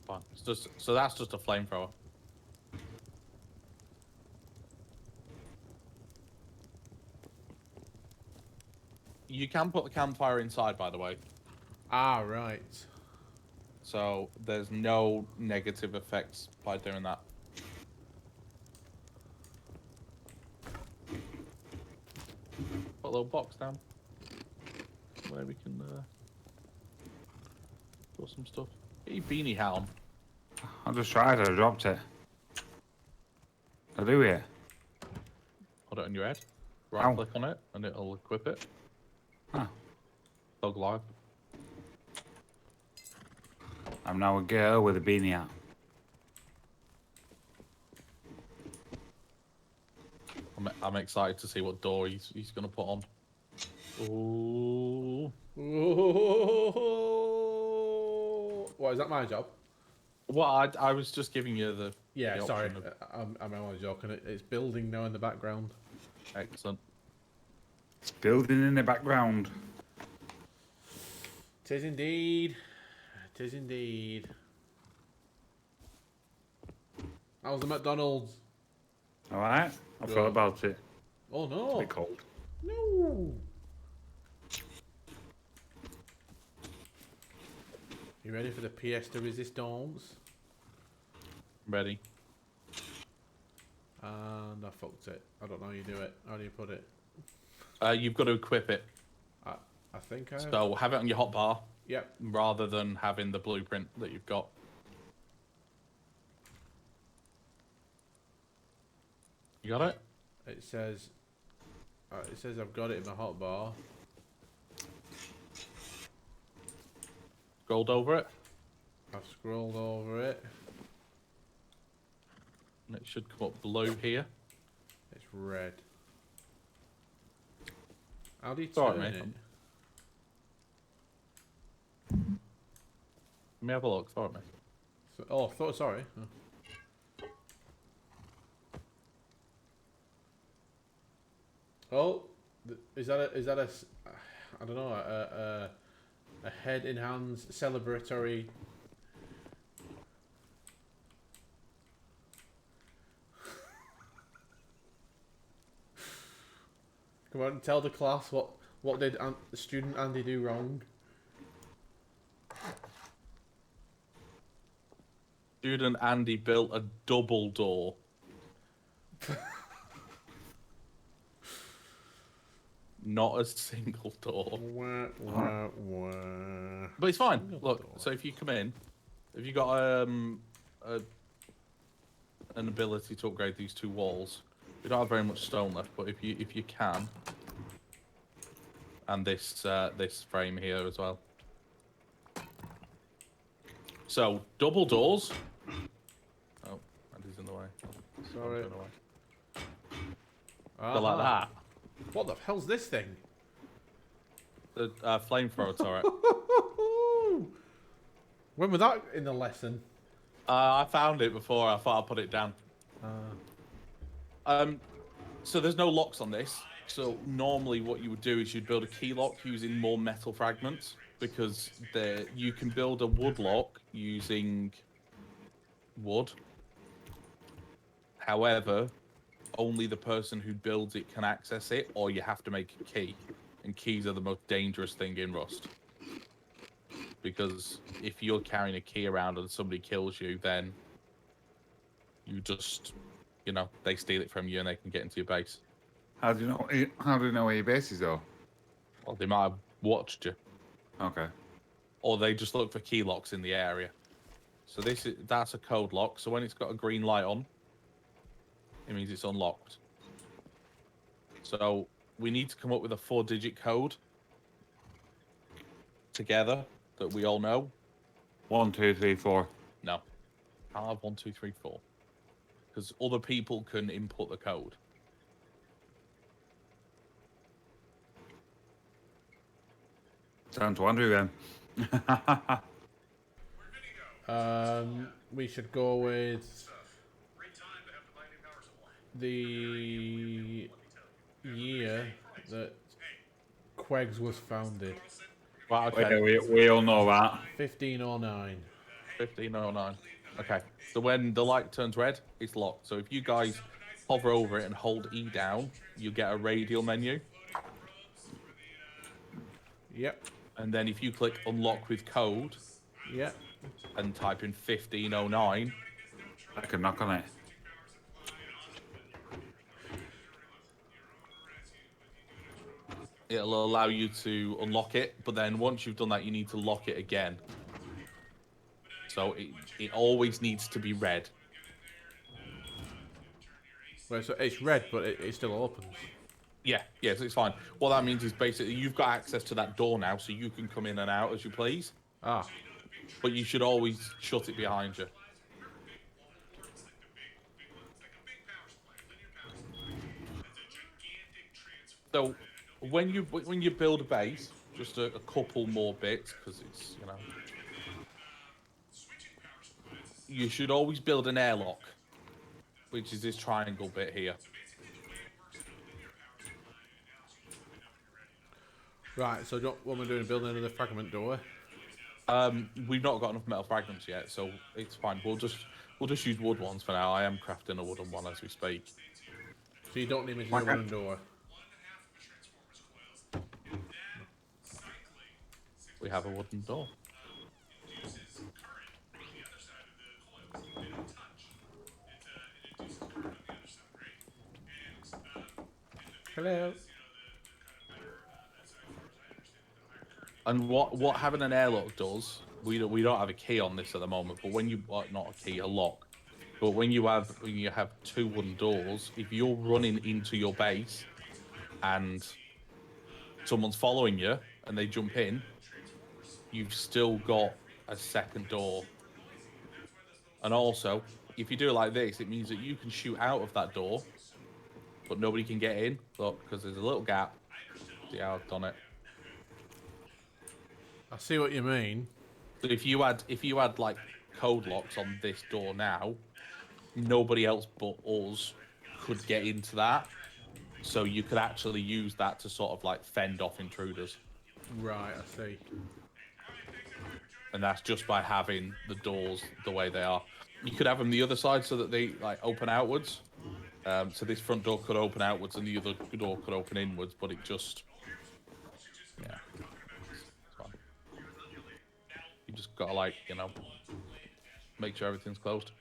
[SPEAKER 3] fine. It's just, so that's just a flamethrower. You can put the campfire inside, by the way.
[SPEAKER 1] Ah, right.
[SPEAKER 3] So there's no negative effects by doing that. Put a little box down where we can put some stuff. Get your beanie hat on.
[SPEAKER 2] I just tried it, I dropped it. I do it.
[SPEAKER 3] Hold it on your head.
[SPEAKER 2] Ow.
[SPEAKER 3] Right click on it and it'll equip it.
[SPEAKER 2] Huh.
[SPEAKER 3] Dog live.
[SPEAKER 2] I'm now a girl with a beanie hat.
[SPEAKER 3] I'm excited to see what door he's gonna put on. Ooh.
[SPEAKER 1] Ooh. What, is that my job?
[SPEAKER 3] Well, I was just giving you the
[SPEAKER 1] Yeah,
[SPEAKER 3] the
[SPEAKER 1] sorry.
[SPEAKER 3] option of-
[SPEAKER 1] I'm only joking. It's building now in the background.
[SPEAKER 3] Excellent.
[SPEAKER 2] It's building in the background.
[SPEAKER 1] Tis indeed. Tis indeed. How's the McDonald's?
[SPEAKER 2] Alright? I
[SPEAKER 1] Good.
[SPEAKER 2] thought about it.
[SPEAKER 1] Oh
[SPEAKER 2] It's a
[SPEAKER 1] no.
[SPEAKER 2] bit cold.
[SPEAKER 1] No. You ready for the pièce de résistance?
[SPEAKER 3] Ready.
[SPEAKER 1] And I fucked it. I don't know how you do it. How do you put it?
[SPEAKER 3] You've got to equip it.
[SPEAKER 1] I think I have.
[SPEAKER 3] So have it on your hotbar
[SPEAKER 1] Yep.
[SPEAKER 3] rather than having the blueprint that you've got. You got it?
[SPEAKER 1] It says I've got it in my hotbar.
[SPEAKER 3] Scrolled over it,
[SPEAKER 1] I've scrolled over it.
[SPEAKER 3] and it should come up blue here.
[SPEAKER 1] It's red. How do you
[SPEAKER 3] Alright,
[SPEAKER 1] turn
[SPEAKER 3] mate.
[SPEAKER 1] it?
[SPEAKER 3] Let me have a look. Sorry, mate.
[SPEAKER 1] Sorry. Oh, is that a I don't know, a head in hands celebratory. Come on, tell the class what did student Andy do wrong?
[SPEAKER 3] Student Andy built a double door. Not a single door.
[SPEAKER 1] Wah, wah, wah.
[SPEAKER 3] But it's fine.
[SPEAKER 1] Single
[SPEAKER 3] Look,
[SPEAKER 1] door.
[SPEAKER 3] so if you come in, if you got an ability to upgrade these two walls, we don't have very much stone left. But if you can, and this frame here as well. So double doors. Oh, Andy's in the way.
[SPEAKER 1] Sorry.
[SPEAKER 3] In the way.
[SPEAKER 1] Ah,
[SPEAKER 3] Go like that.
[SPEAKER 1] What the hell's this thing?
[SPEAKER 3] The flamethrower turret.
[SPEAKER 1] When was that in the lesson?
[SPEAKER 3] I found it before. I thought I'd put it down. So there's no locks on this. So normally what you would do is you'd build a key lock using more metal fragments, because you can build a wood lock using wood. However, only the person who builds it can access it, or you have to make a key. And keys are the most dangerous thing in Rust. Because if you're carrying a key around and somebody kills you, then you just, they steal it from you and they can get into your base.
[SPEAKER 2] How do you know? How do you know where your base is, though?
[SPEAKER 3] Well, they might have watched you.
[SPEAKER 2] Okay.
[SPEAKER 3] Or they just look for key locks in the area. So that's a code lock. So when it's got a green light on, it means it's unlocked. So we need to come up with a 4-digit code together that we all know?
[SPEAKER 2] 1, 2, 3, 4.
[SPEAKER 3] No. Can't have 1, 2, 3, 4. Because other people can input the code.
[SPEAKER 2] Down to Andrew then.
[SPEAKER 1] We should go with the year that Quegs was founded.
[SPEAKER 3] Right, okay.
[SPEAKER 2] We all know that.
[SPEAKER 1] 1509.
[SPEAKER 3] 1509. Okay. So when the light turns red, it's locked. So if you guys hover over it and hold E down, you get a radial menu.
[SPEAKER 1] Yep.
[SPEAKER 3] And then if you click unlock with code
[SPEAKER 1] Yep.
[SPEAKER 3] and type in 1509,
[SPEAKER 2] I can knock on it.
[SPEAKER 3] it'll allow you to unlock it. But then once you've done that, you need to lock it again. So it always needs to be red.
[SPEAKER 1] Well, so it's red, but it still opens.
[SPEAKER 3] Yeah, yes, it's fine. What that means is basically you've got access to that door now, so you can come in and out as you please.
[SPEAKER 1] Ah.
[SPEAKER 3] But you should always shut it behind you. So when you build a base, just a couple more bits because it's you should always build an airlock, which is this triangle bit here.
[SPEAKER 1] Right, so what am I doing? Building another fragment door?
[SPEAKER 3] We've not got enough metal fragments yet, so it's fine. We'll just use wood ones for now. I am crafting a wooden one as we speak.
[SPEAKER 1] So you don't need me to do a wooden door?
[SPEAKER 3] We have a wooden door.
[SPEAKER 1] Hello.
[SPEAKER 3] And what having an airlock does, we don't have a key on this at the moment, but when you not a key, a lock. But when you have 2 wooden doors, if you're running into your base and someone's following you and they jump in, you've still got a second door. And also, if you do it like this, it means that you can shoot out of that door, but nobody can get in. Look, because there's a little gap. See how I've done it.
[SPEAKER 1] I see what you mean.
[SPEAKER 3] So if you had like code locks on this door now, nobody else but us could get into that. So you could actually use that to sort of like fend off intruders.
[SPEAKER 1] Right, I see.
[SPEAKER 3] And that's just by having the doors the way they are. You could have them the other side so that they like open outwards. So this front door could open outwards and the other door could open inwards, but it just, yeah. It's fine. You just gotta like, make sure everything's closed.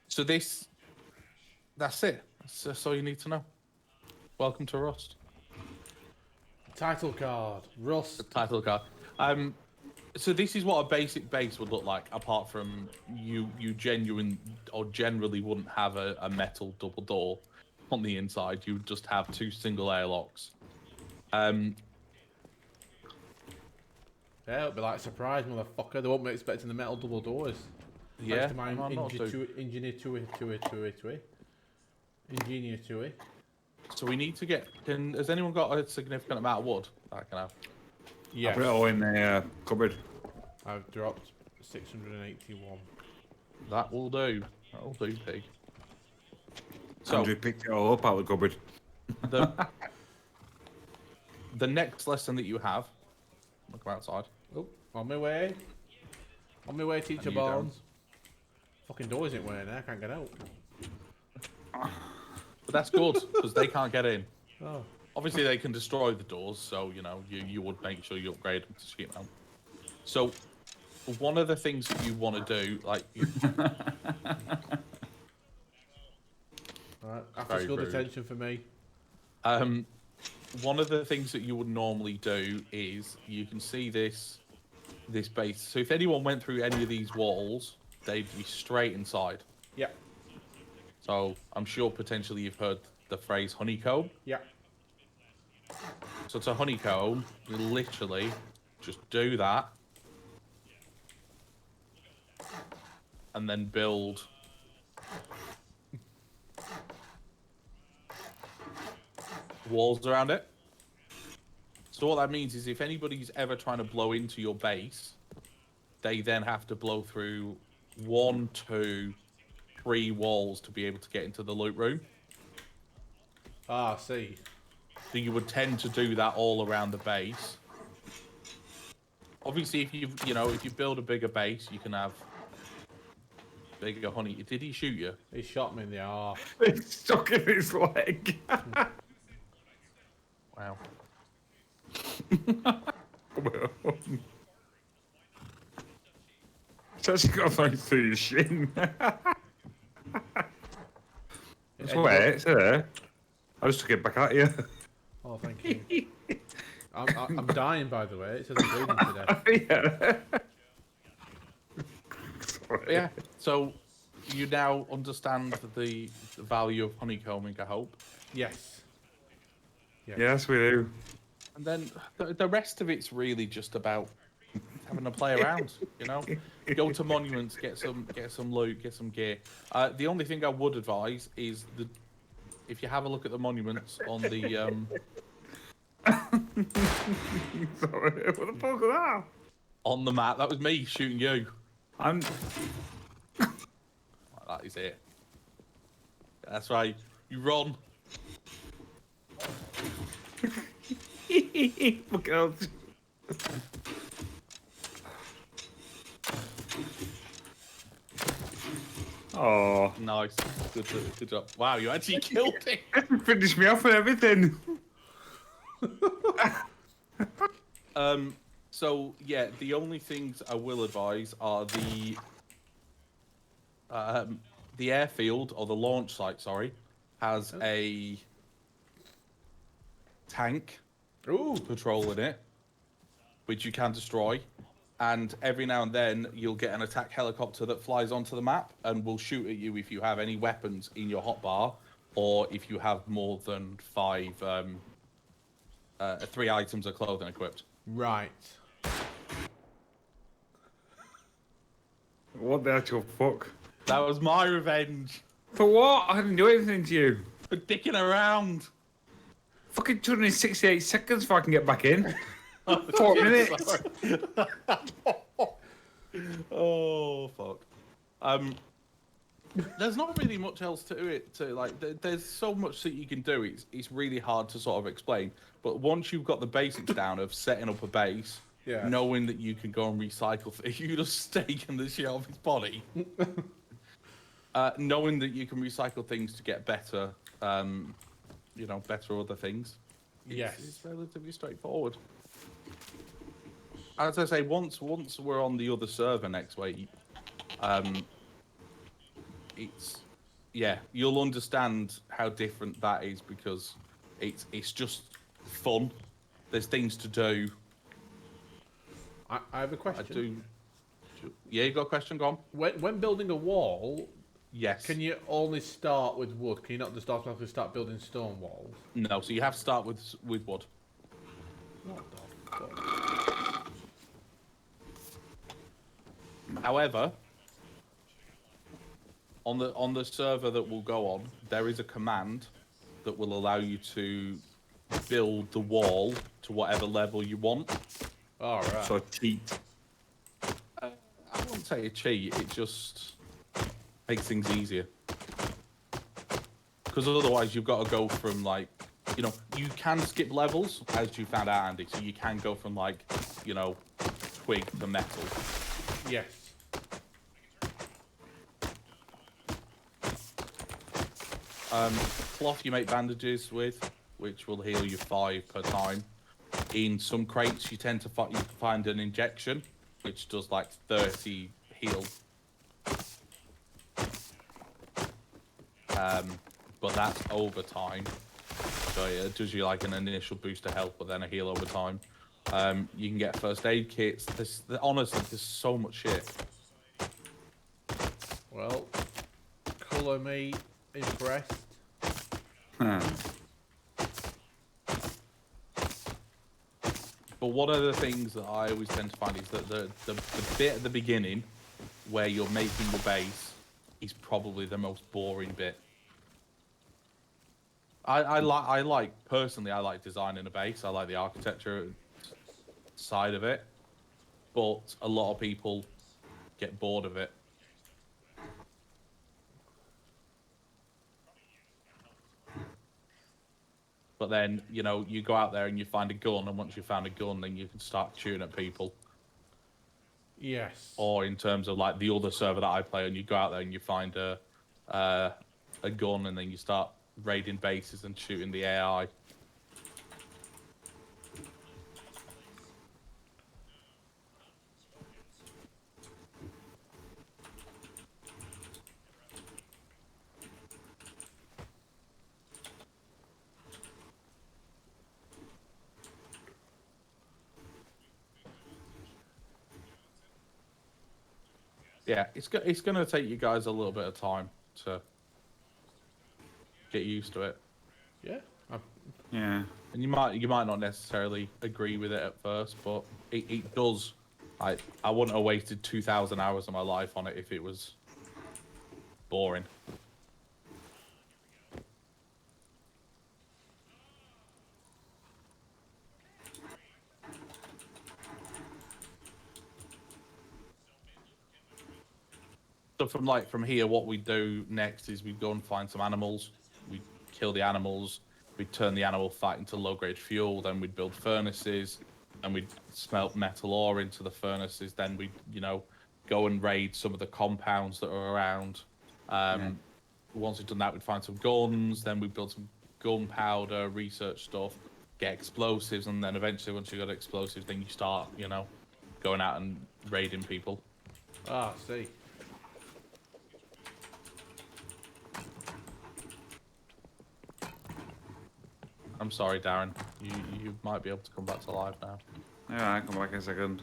[SPEAKER 3] So that's it. That's all you need to know. Welcome to Rust.
[SPEAKER 1] Title card. Rust.
[SPEAKER 3] The title card. So this is what a basic base would look like, apart from you generally wouldn't have a metal double door on the inside. You would just have 2 single airlocks.
[SPEAKER 1] Yeah, it'll be like surprise, motherfucker. They won't be expecting the metal double doors.
[SPEAKER 3] Yeah,
[SPEAKER 1] Thanks to my engineer to it.
[SPEAKER 3] So we need to get. Has anyone got a significant amount of wood that I can have?
[SPEAKER 1] Yeah.
[SPEAKER 2] I put it all in the cupboard.
[SPEAKER 1] I've dropped 681.
[SPEAKER 3] That will do. That'll do, pig. So
[SPEAKER 2] Andrew picked it all up out of the cupboard.
[SPEAKER 3] the next lesson that you have. Look outside.
[SPEAKER 1] Oh, on my way. On my way, teacher
[SPEAKER 3] you down.
[SPEAKER 1] Bones. Fucking door isn't wearing there. I can't get out.
[SPEAKER 3] But that's good because they can't get in.
[SPEAKER 1] Oh.
[SPEAKER 3] Obviously, they can destroy the doors, so you would make sure you upgrade them to sheet metal. So, one of the things that you want to do, like,
[SPEAKER 1] Right, after school detention for me.
[SPEAKER 3] one of the things that you would normally do is you can see this base. So, if anyone went through any of these walls, they'd be straight inside.
[SPEAKER 1] Yeah.
[SPEAKER 3] So, I'm sure potentially you've heard the phrase honeycomb.
[SPEAKER 1] Yeah.
[SPEAKER 3] So it's a honeycomb. You literally Just do that. And then build walls around it. So what that means is if anybody's ever trying to blow into your base, they then have to blow through 1, 2, 3 walls to be able to get into the loot room.
[SPEAKER 1] Ah, I see.
[SPEAKER 3] So you would tend to do that all around the base. Obviously, if if you build a bigger base, you can have bigger honey. Did he shoot you?
[SPEAKER 1] He shot me in the arse.
[SPEAKER 2] It's stuck in his leg.
[SPEAKER 3] Wow.
[SPEAKER 2] It's actually got right through your shin. It's wet, there. I just took it back at you.
[SPEAKER 1] Oh, thank you. I'm dying, by the way. It says I'm bleeding to death.
[SPEAKER 2] Yeah. Sorry.
[SPEAKER 3] Yeah. So you now understand the value of honeycombing, I hope.
[SPEAKER 1] Yes.
[SPEAKER 2] Yes, we do.
[SPEAKER 3] And then the rest of it's really just about having a play around, Go to monuments, get some loot, get some gear. The only thing I would advise is if you have a look at the monuments on the
[SPEAKER 2] Sorry, what the fuck was that?
[SPEAKER 3] on the map, that was me shooting you.
[SPEAKER 2] I'm.
[SPEAKER 3] That is it. That's right. You run.
[SPEAKER 2] Look out. Oh,
[SPEAKER 3] Nice. Good job. Wow, you actually killed it.
[SPEAKER 2] finished me off and everything.
[SPEAKER 3] So yeah, the only things I will advise are the airfield or the launch site, sorry, has a tank patrolling it, which you can destroy. And every now and then you'll get an attack helicopter that flies onto the map and will shoot at you if you have any weapons in your hotbar, or if you have more than 3 items of clothing equipped.
[SPEAKER 1] Right.
[SPEAKER 2] What the actual fuck?
[SPEAKER 3] That was my revenge
[SPEAKER 2] For what? I didn't do anything to you.
[SPEAKER 3] for dicking around.
[SPEAKER 2] Fucking 268 seconds before I can get back in. 4 minutes.
[SPEAKER 3] Oh fuck. There's not really much else to it. There's so much that you can do. It's really hard to sort of explain. But once you've got the basics down of setting up a base,
[SPEAKER 1] Yeah.
[SPEAKER 3] knowing that you can go and recycle, you just stake in the shit off his body. Knowing that you can recycle things to get better, better other things.
[SPEAKER 1] Yes.
[SPEAKER 3] It's relatively straightforward. As I say, once we're on the other server next week, you'll understand how different that is, because it's just fun. There's things to do.
[SPEAKER 1] I have a question.
[SPEAKER 3] Yeah, you got a question? Go on.
[SPEAKER 1] When building a wall,
[SPEAKER 3] Yes.
[SPEAKER 1] can you only start with wood? Can you not just automatically start building stone walls?
[SPEAKER 3] No, so you have to start with wood.
[SPEAKER 1] What the fuck?
[SPEAKER 3] However, on the server that will go on, there is a command that will allow you to build the wall to whatever level you want.
[SPEAKER 1] All right.
[SPEAKER 2] So cheat.
[SPEAKER 3] I wouldn't say a cheat. It just makes things easier. Because otherwise, you've got to go from you can skip levels, as you found out, Andy. So you can go from twig to metal.
[SPEAKER 1] Yes.
[SPEAKER 3] Cloth you make bandages with, which will heal you 5 per time. In some crates, you tend to find an injection, which does 30 heal. But that's over time. So it does you an initial boost of health, but then a heal over time. You can get first aid kits. Honestly, there's so much shit.
[SPEAKER 1] Well, colour me impressed.
[SPEAKER 3] But one of the things that I always tend to find is that the bit at the beginning where you're making the base is probably the most boring bit. I like personally I like designing a base. I like the architecture side of it, but a lot of people get bored of it. But then, you know, you go out there and you find a gun, and once you found a gun, then you can start shooting at people.
[SPEAKER 1] Yes.
[SPEAKER 3] Or in terms of like the other server that I play on, you go out there and you find a gun, and then you start raiding bases and shooting the AI. Yeah, it's going to take you guys a little bit of time to get used to it.
[SPEAKER 1] Yeah.
[SPEAKER 2] Yeah.
[SPEAKER 3] And you might not necessarily agree with it at first, but it does. I wouldn't have wasted 2,000 hours of my life on it if it was boring. So from here, what we do next is we go and find some animals. We kill the animals. We turn the animal fat into low-grade fuel. Then we'd build furnaces, and we'd smelt metal ore into the furnaces. Then we'd, you know, go and raid some of the compounds that are around. Once we've done that, we'd find some guns. Then we'd build some gunpowder, research stuff, get explosives, and then eventually, once you got explosives, then you start, you know, going out and raiding people.
[SPEAKER 1] Ah, I see.
[SPEAKER 3] I'm sorry, Darren. You might be able to come back to life now.
[SPEAKER 2] Yeah, I'll come back in a second.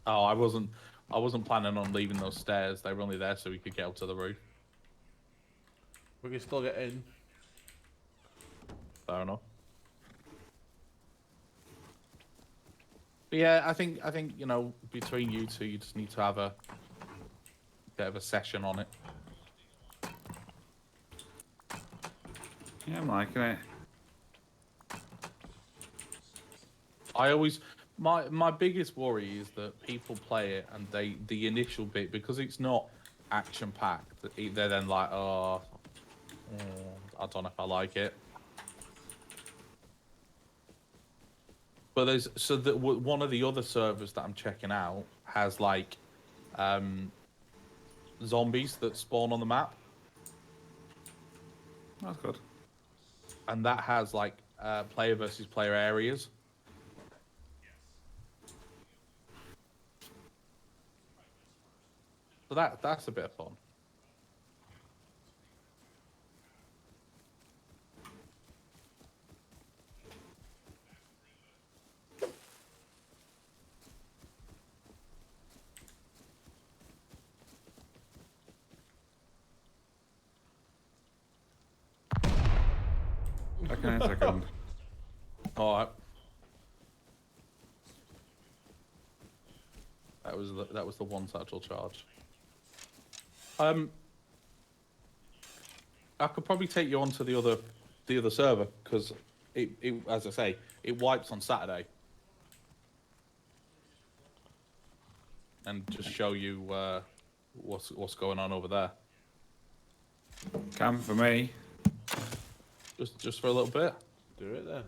[SPEAKER 3] Oh, I wasn't planning on leaving those stairs. They were only there so we could get up to the roof.
[SPEAKER 1] We can still get in.
[SPEAKER 3] Fair enough. But yeah, I think you know, between you two, you just need to have a bit of a session on it.
[SPEAKER 2] Yeah, I'm liking it.
[SPEAKER 3] I always my biggest worry is that people play it and the initial bit, because it's not action packed, they're then like, oh, I don't know if I like it. But one of the other servers that I'm checking out has like zombies that spawn on the map,
[SPEAKER 2] That's good.
[SPEAKER 3] and that has like player versus player areas. So that's a bit of fun.
[SPEAKER 2] Back in a second.
[SPEAKER 3] All right. That was the one satchel charge. I could probably take you onto the other server, because it as I say, it wipes on Saturday, and just show you what's going on over there.
[SPEAKER 2] Come for me.
[SPEAKER 3] Just for a little bit.
[SPEAKER 1] Do it then.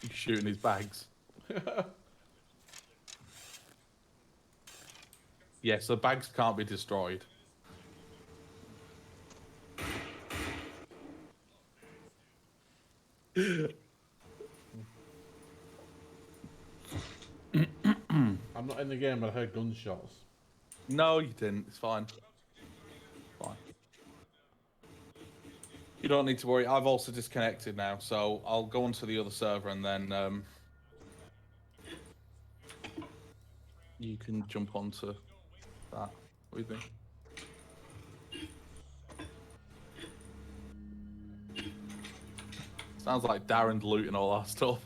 [SPEAKER 3] He's shooting his bags. Yes, the bags can't be destroyed.
[SPEAKER 1] I'm not in the game, but I heard gunshots.
[SPEAKER 3] No, you didn't. It's fine. Fine. You don't need to worry. I've also disconnected now, so I'll go onto the other server and then you can jump onto that with me. Sounds like Darren's looting all our stuff.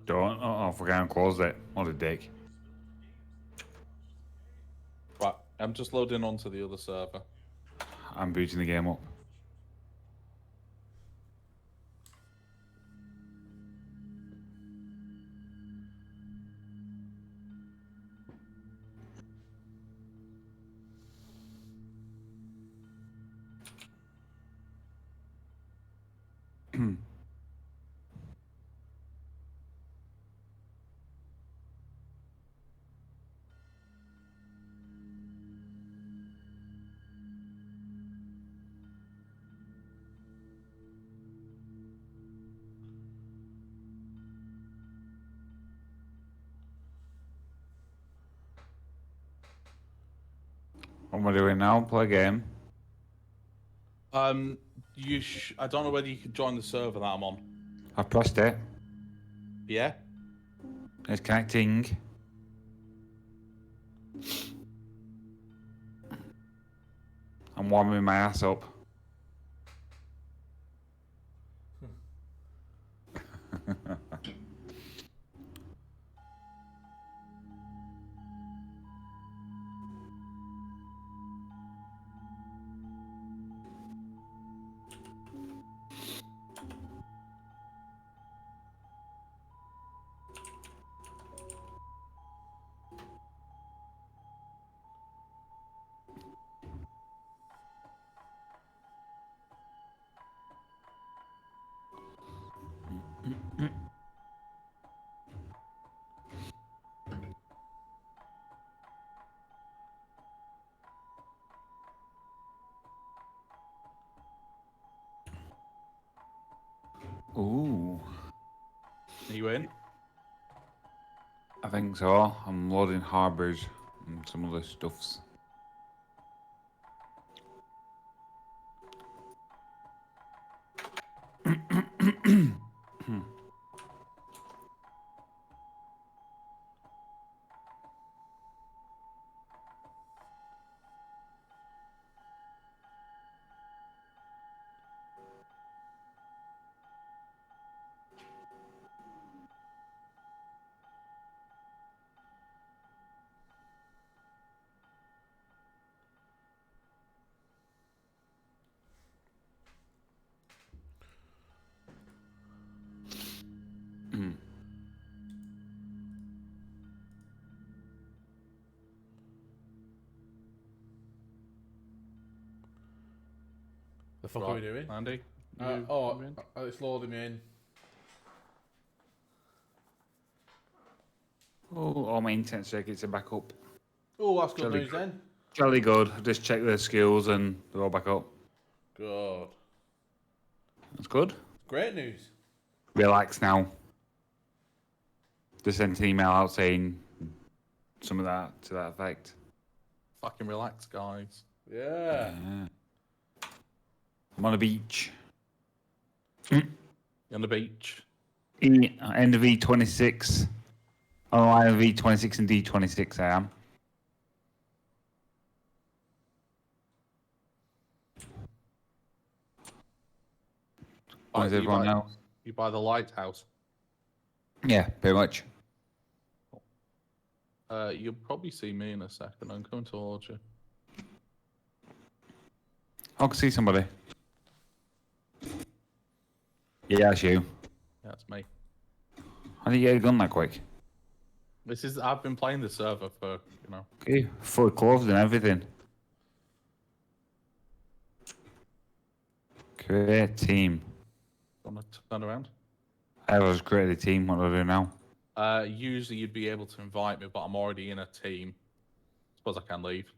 [SPEAKER 2] Don't. Oh, forget and close it. What a dick.
[SPEAKER 3] Right, I'm just loading onto the other server.
[SPEAKER 2] I'm booting the game up. What am I doing now? Play a game.
[SPEAKER 3] I don't know whether you can join the server that I'm on.
[SPEAKER 2] I've pressed it.
[SPEAKER 3] Yeah?
[SPEAKER 2] It's connecting. I'm warming my ass up. Ooh.
[SPEAKER 3] Are you in?
[SPEAKER 2] I think so. I'm loading harbours and some other stuffs.
[SPEAKER 1] The fuck are we doing?
[SPEAKER 3] Andy?
[SPEAKER 1] It's loading me in.
[SPEAKER 2] Oh, all my internet circuits are back up.
[SPEAKER 1] Oh, that's good
[SPEAKER 2] Jolly
[SPEAKER 1] news
[SPEAKER 2] good.
[SPEAKER 1] then.
[SPEAKER 2] Jolly good. I just checked their skills and they're all back up.
[SPEAKER 1] Good.
[SPEAKER 2] That's good.
[SPEAKER 1] Great news.
[SPEAKER 2] Relax now. Just sent an email out saying some of that to that effect.
[SPEAKER 3] Fucking relax, guys.
[SPEAKER 1] Yeah.
[SPEAKER 2] I'm on a beach.
[SPEAKER 3] You're on the beach.
[SPEAKER 2] End of E26. On the line of E26 and D26 I am. Where's
[SPEAKER 3] You
[SPEAKER 2] everyone
[SPEAKER 3] by-
[SPEAKER 2] now?
[SPEAKER 3] You by the lighthouse.
[SPEAKER 2] Yeah, pretty much.
[SPEAKER 3] You'll probably see me in a second. I'm coming towards you.
[SPEAKER 2] I can see somebody. Yeah, that's you.
[SPEAKER 3] Yeah, it's me.
[SPEAKER 2] How did you get a gun that quick?
[SPEAKER 3] I've been playing the server for,
[SPEAKER 2] Okay, full clothes and everything. Create a team.
[SPEAKER 3] Want to turn around?
[SPEAKER 2] I was created a team. What do I do now?
[SPEAKER 3] Usually you'd be able to invite me, but I'm already in a team. Suppose I can leave.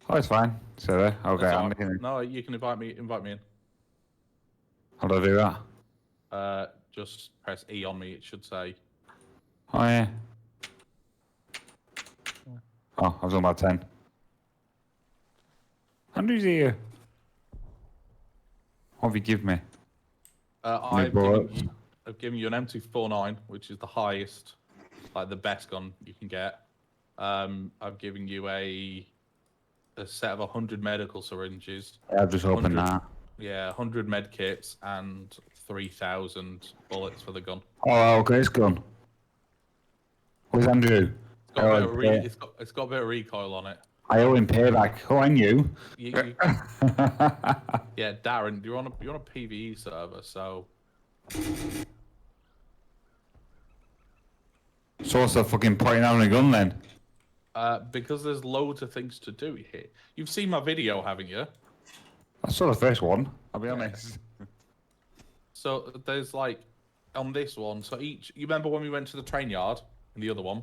[SPEAKER 2] Oh, it's fine. So there. Okay,
[SPEAKER 3] That's
[SPEAKER 2] I'm
[SPEAKER 3] all right.
[SPEAKER 2] in.
[SPEAKER 3] No, you can invite me in.
[SPEAKER 2] How do I do that?
[SPEAKER 3] Just press E on me, it should say.
[SPEAKER 2] Oh, yeah. Oh, I was on about 10. Andrew's here. What have you give me?
[SPEAKER 3] I've
[SPEAKER 2] bullets.
[SPEAKER 3] given you I've given you an M249, which is the highest, like the best gun you can get. I've given you a set of 100 medical syringes.
[SPEAKER 2] I've just opened
[SPEAKER 3] 100
[SPEAKER 2] that.
[SPEAKER 3] Yeah, 100 med kits and 3,000 bullets for the gun.
[SPEAKER 2] Oh, okay, it's gone. Where's Andrew?
[SPEAKER 3] It's got a bit of it's got a bit of recoil on it.
[SPEAKER 2] I owe him payback. Oh, I knew.
[SPEAKER 3] Yeah, Darren, you're on a PvE server, so
[SPEAKER 2] So what's the fucking point on a gun then?
[SPEAKER 3] because there's loads of things to do here. You've seen my video, haven't you?
[SPEAKER 2] I saw the first one. I'll be honest.
[SPEAKER 3] So there's like on this one. So you remember when we went to the train yard in the other one?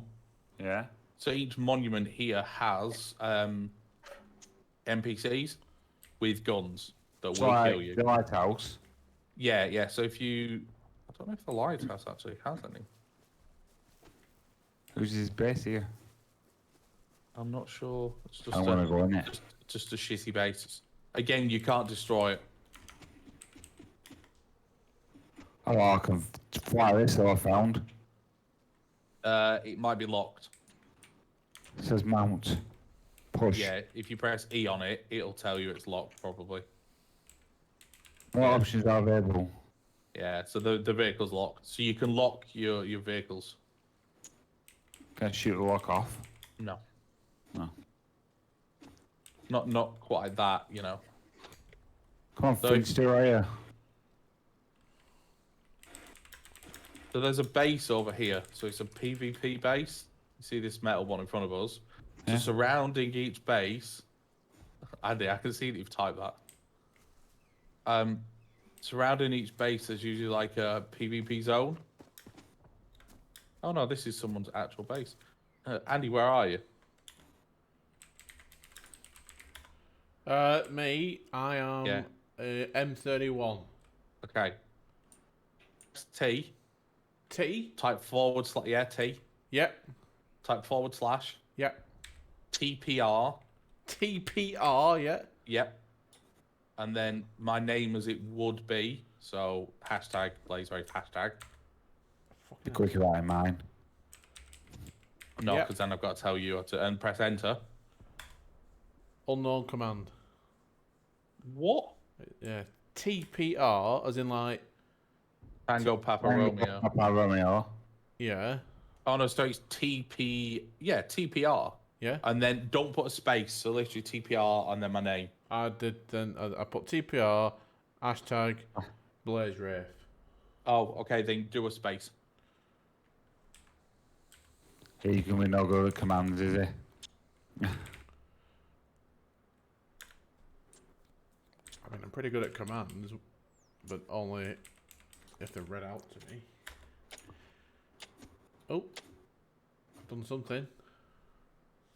[SPEAKER 2] Yeah.
[SPEAKER 3] So each monument here has NPCs with guns that
[SPEAKER 2] So
[SPEAKER 3] will kill you.
[SPEAKER 2] the lighthouse.
[SPEAKER 3] Yeah. So I don't know if the lighthouse actually has any.
[SPEAKER 2] Who's his base here?
[SPEAKER 3] I'm not sure. It's just
[SPEAKER 2] I want to go in it.
[SPEAKER 3] just a shitty base. Again, you can't destroy it.
[SPEAKER 2] Oh, I can fly this that I found.
[SPEAKER 3] It might be locked.
[SPEAKER 2] It says mount. Push.
[SPEAKER 3] Yeah, if you press E on it, it'll tell you it's locked probably.
[SPEAKER 2] What options are available?
[SPEAKER 3] Yeah, so the vehicle's locked. So you can lock your vehicles.
[SPEAKER 2] Can I shoot the lock off?
[SPEAKER 3] No.
[SPEAKER 2] No.
[SPEAKER 3] Not quite that, you know.
[SPEAKER 2] Come on,
[SPEAKER 3] So-
[SPEAKER 2] Finn, stay right here.
[SPEAKER 3] So there's a base over here. So it's a PvP base. You see this metal one in front of us. So
[SPEAKER 2] Yeah.
[SPEAKER 3] surrounding each base, Andy, I can see that you've typed that. Surrounding each base, there's usually like a PvP zone. Oh no, this is someone's actual base. Andy, where are you?
[SPEAKER 1] Me, I am
[SPEAKER 3] Yeah.
[SPEAKER 1] M31.
[SPEAKER 3] Okay. T.
[SPEAKER 1] T?
[SPEAKER 3] Type forward slash. Yeah, T.
[SPEAKER 1] Yep.
[SPEAKER 3] Type forward slash.
[SPEAKER 1] Yep.
[SPEAKER 3] TPR.
[SPEAKER 1] TPR, yeah.
[SPEAKER 3] Yep. And then my name as it would be. So hashtag BlazeRace hashtag.
[SPEAKER 2] Be quicker than mine.
[SPEAKER 3] No,
[SPEAKER 1] Yep.
[SPEAKER 3] because then I've got to tell you how to and press enter.
[SPEAKER 1] Unknown command.
[SPEAKER 3] What?
[SPEAKER 1] Yeah. TPR, as in like,
[SPEAKER 3] Tango Papa Romeo.
[SPEAKER 2] Papa Romeo.
[SPEAKER 1] yeah.
[SPEAKER 3] Oh no, so it's TP. Yeah, TPR.
[SPEAKER 1] Yeah.
[SPEAKER 3] And then don't put a space. So literally TPR and then my name.
[SPEAKER 1] I did then, I put TPR, hashtag BlazeRafe.
[SPEAKER 3] Oh, okay. Then do a space.
[SPEAKER 2] Here you can no go to commands, is it?
[SPEAKER 1] I mean, I'm pretty good at commands, but only if they're read out to me. Oh, I've done something.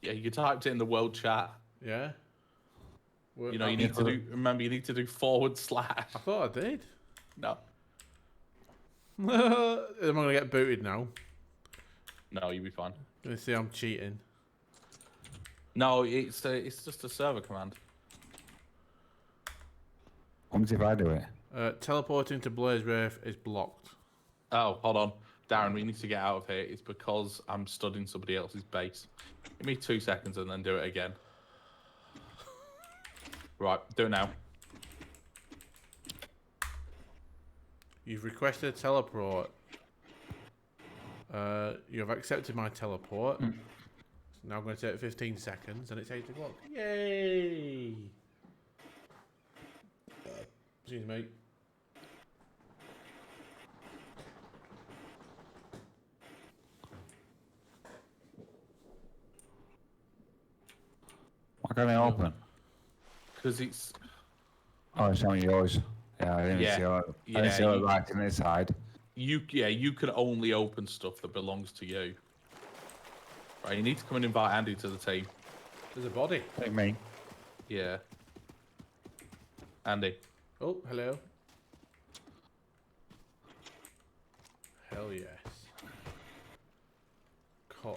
[SPEAKER 3] Yeah, you typed it in the world chat.
[SPEAKER 1] Yeah.
[SPEAKER 3] You know, you need to do. Remember, you need to do forward slash.
[SPEAKER 1] I thought I did.
[SPEAKER 3] No,
[SPEAKER 1] Am I gonna get booted now?
[SPEAKER 3] no, you'll be fine.
[SPEAKER 1] Gonna see I'm cheating.
[SPEAKER 3] No, it's just a server command.
[SPEAKER 2] What if I do it?
[SPEAKER 1] Teleporting to BlazeRafe is blocked.
[SPEAKER 3] Oh, hold on, Darren. We need to get out of here. It's because I'm studying somebody else's base. Give me 2 seconds and then do it again. Right, do it now.
[SPEAKER 1] You've requested a teleport. You have accepted my teleport. It's now going to take 15 seconds and it's 8 o'clock. Yay! Excuse me.
[SPEAKER 2] Why can't I open?
[SPEAKER 3] Because it's
[SPEAKER 2] Oh, it's only yours. Yeah, I didn't
[SPEAKER 3] Yeah.
[SPEAKER 2] see it. I
[SPEAKER 3] Yeah,
[SPEAKER 2] didn't see it
[SPEAKER 3] you-
[SPEAKER 2] right on this side.
[SPEAKER 3] you can only open stuff that belongs to you. Right, you need to come and invite Andy to the team.
[SPEAKER 1] There's a body.
[SPEAKER 2] Like me.
[SPEAKER 3] Yeah. Andy.
[SPEAKER 1] Oh, hello. Hell yes.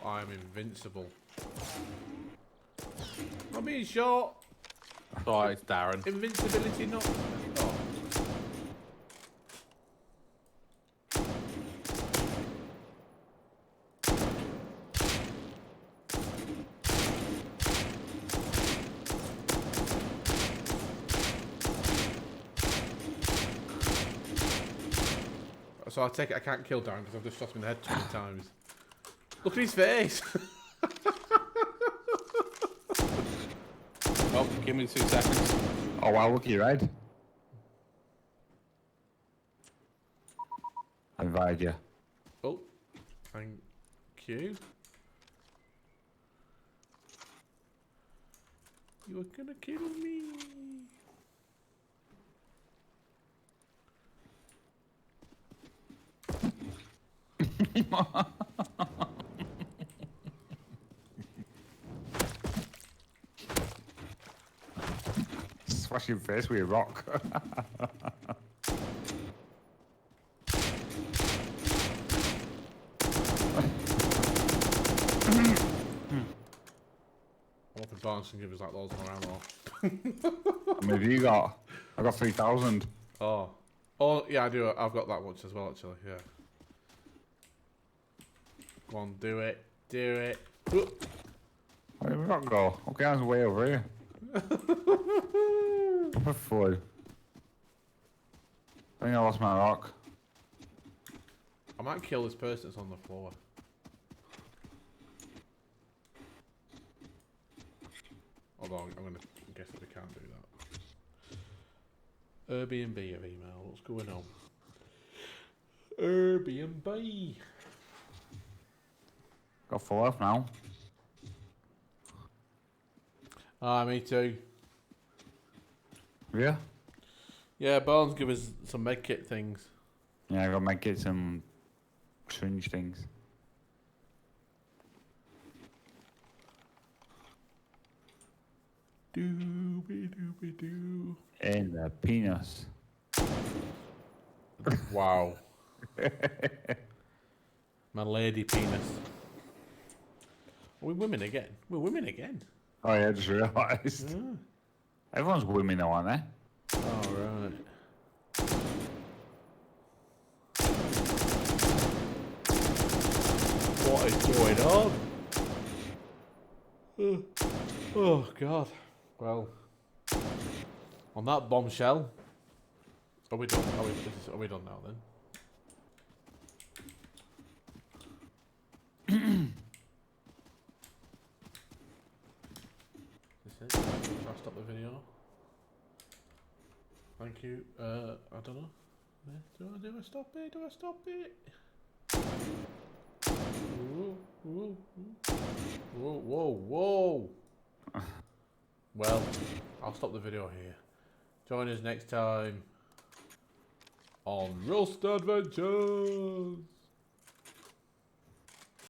[SPEAKER 1] I'm invincible. I'm being shot.
[SPEAKER 3] Sorry, it's Darren.
[SPEAKER 1] Invincibility not. Oh. So I take it I can't kill Darren because I've just shot him in the head 20 times. Look at his face.
[SPEAKER 3] Oh, give me 2 seconds.
[SPEAKER 2] Oh wow, look at your head. I invited you.
[SPEAKER 1] Oh, thank you. You are gonna kill me.
[SPEAKER 2] Smash your face with a rock.
[SPEAKER 1] I want the balance and give us like those around all.
[SPEAKER 2] Maybe you got. I got 3,000.
[SPEAKER 1] Oh. Oh, yeah, I do. I've got that much as well, actually, yeah. Go on, do it. Do it. Whoop.
[SPEAKER 2] Where did we not go? Okay, I was way over here. What for? I think I lost my rock.
[SPEAKER 1] I might kill this person that's on the floor. Although I'm going to guess that we can't do that. Airbnb have email. What's going on? Airbnb.
[SPEAKER 2] Got full health now.
[SPEAKER 1] Ah, me too.
[SPEAKER 2] Yeah?
[SPEAKER 1] Yeah, Barnes give us some medkit things.
[SPEAKER 2] Yeah, I got my get some syringe things.
[SPEAKER 1] Doobie doobie doo.
[SPEAKER 2] In the penis.
[SPEAKER 1] Wow. My lady penis. Are we women again? We're women again.
[SPEAKER 2] Oh yeah, I just realised.
[SPEAKER 1] Yeah.
[SPEAKER 2] Everyone's women now, aren't they?
[SPEAKER 1] Oh, right. What is going on? Oh, God. Well, on that bombshell, are we done? Are we done now then? Is this it? Should I stop the video? Thank you. I don't know. Do I stop it? Do I stop it? Whoa, whoa, whoa, whoa, whoa. Well, I'll stop the video here. Join us next time on Rust Adventures.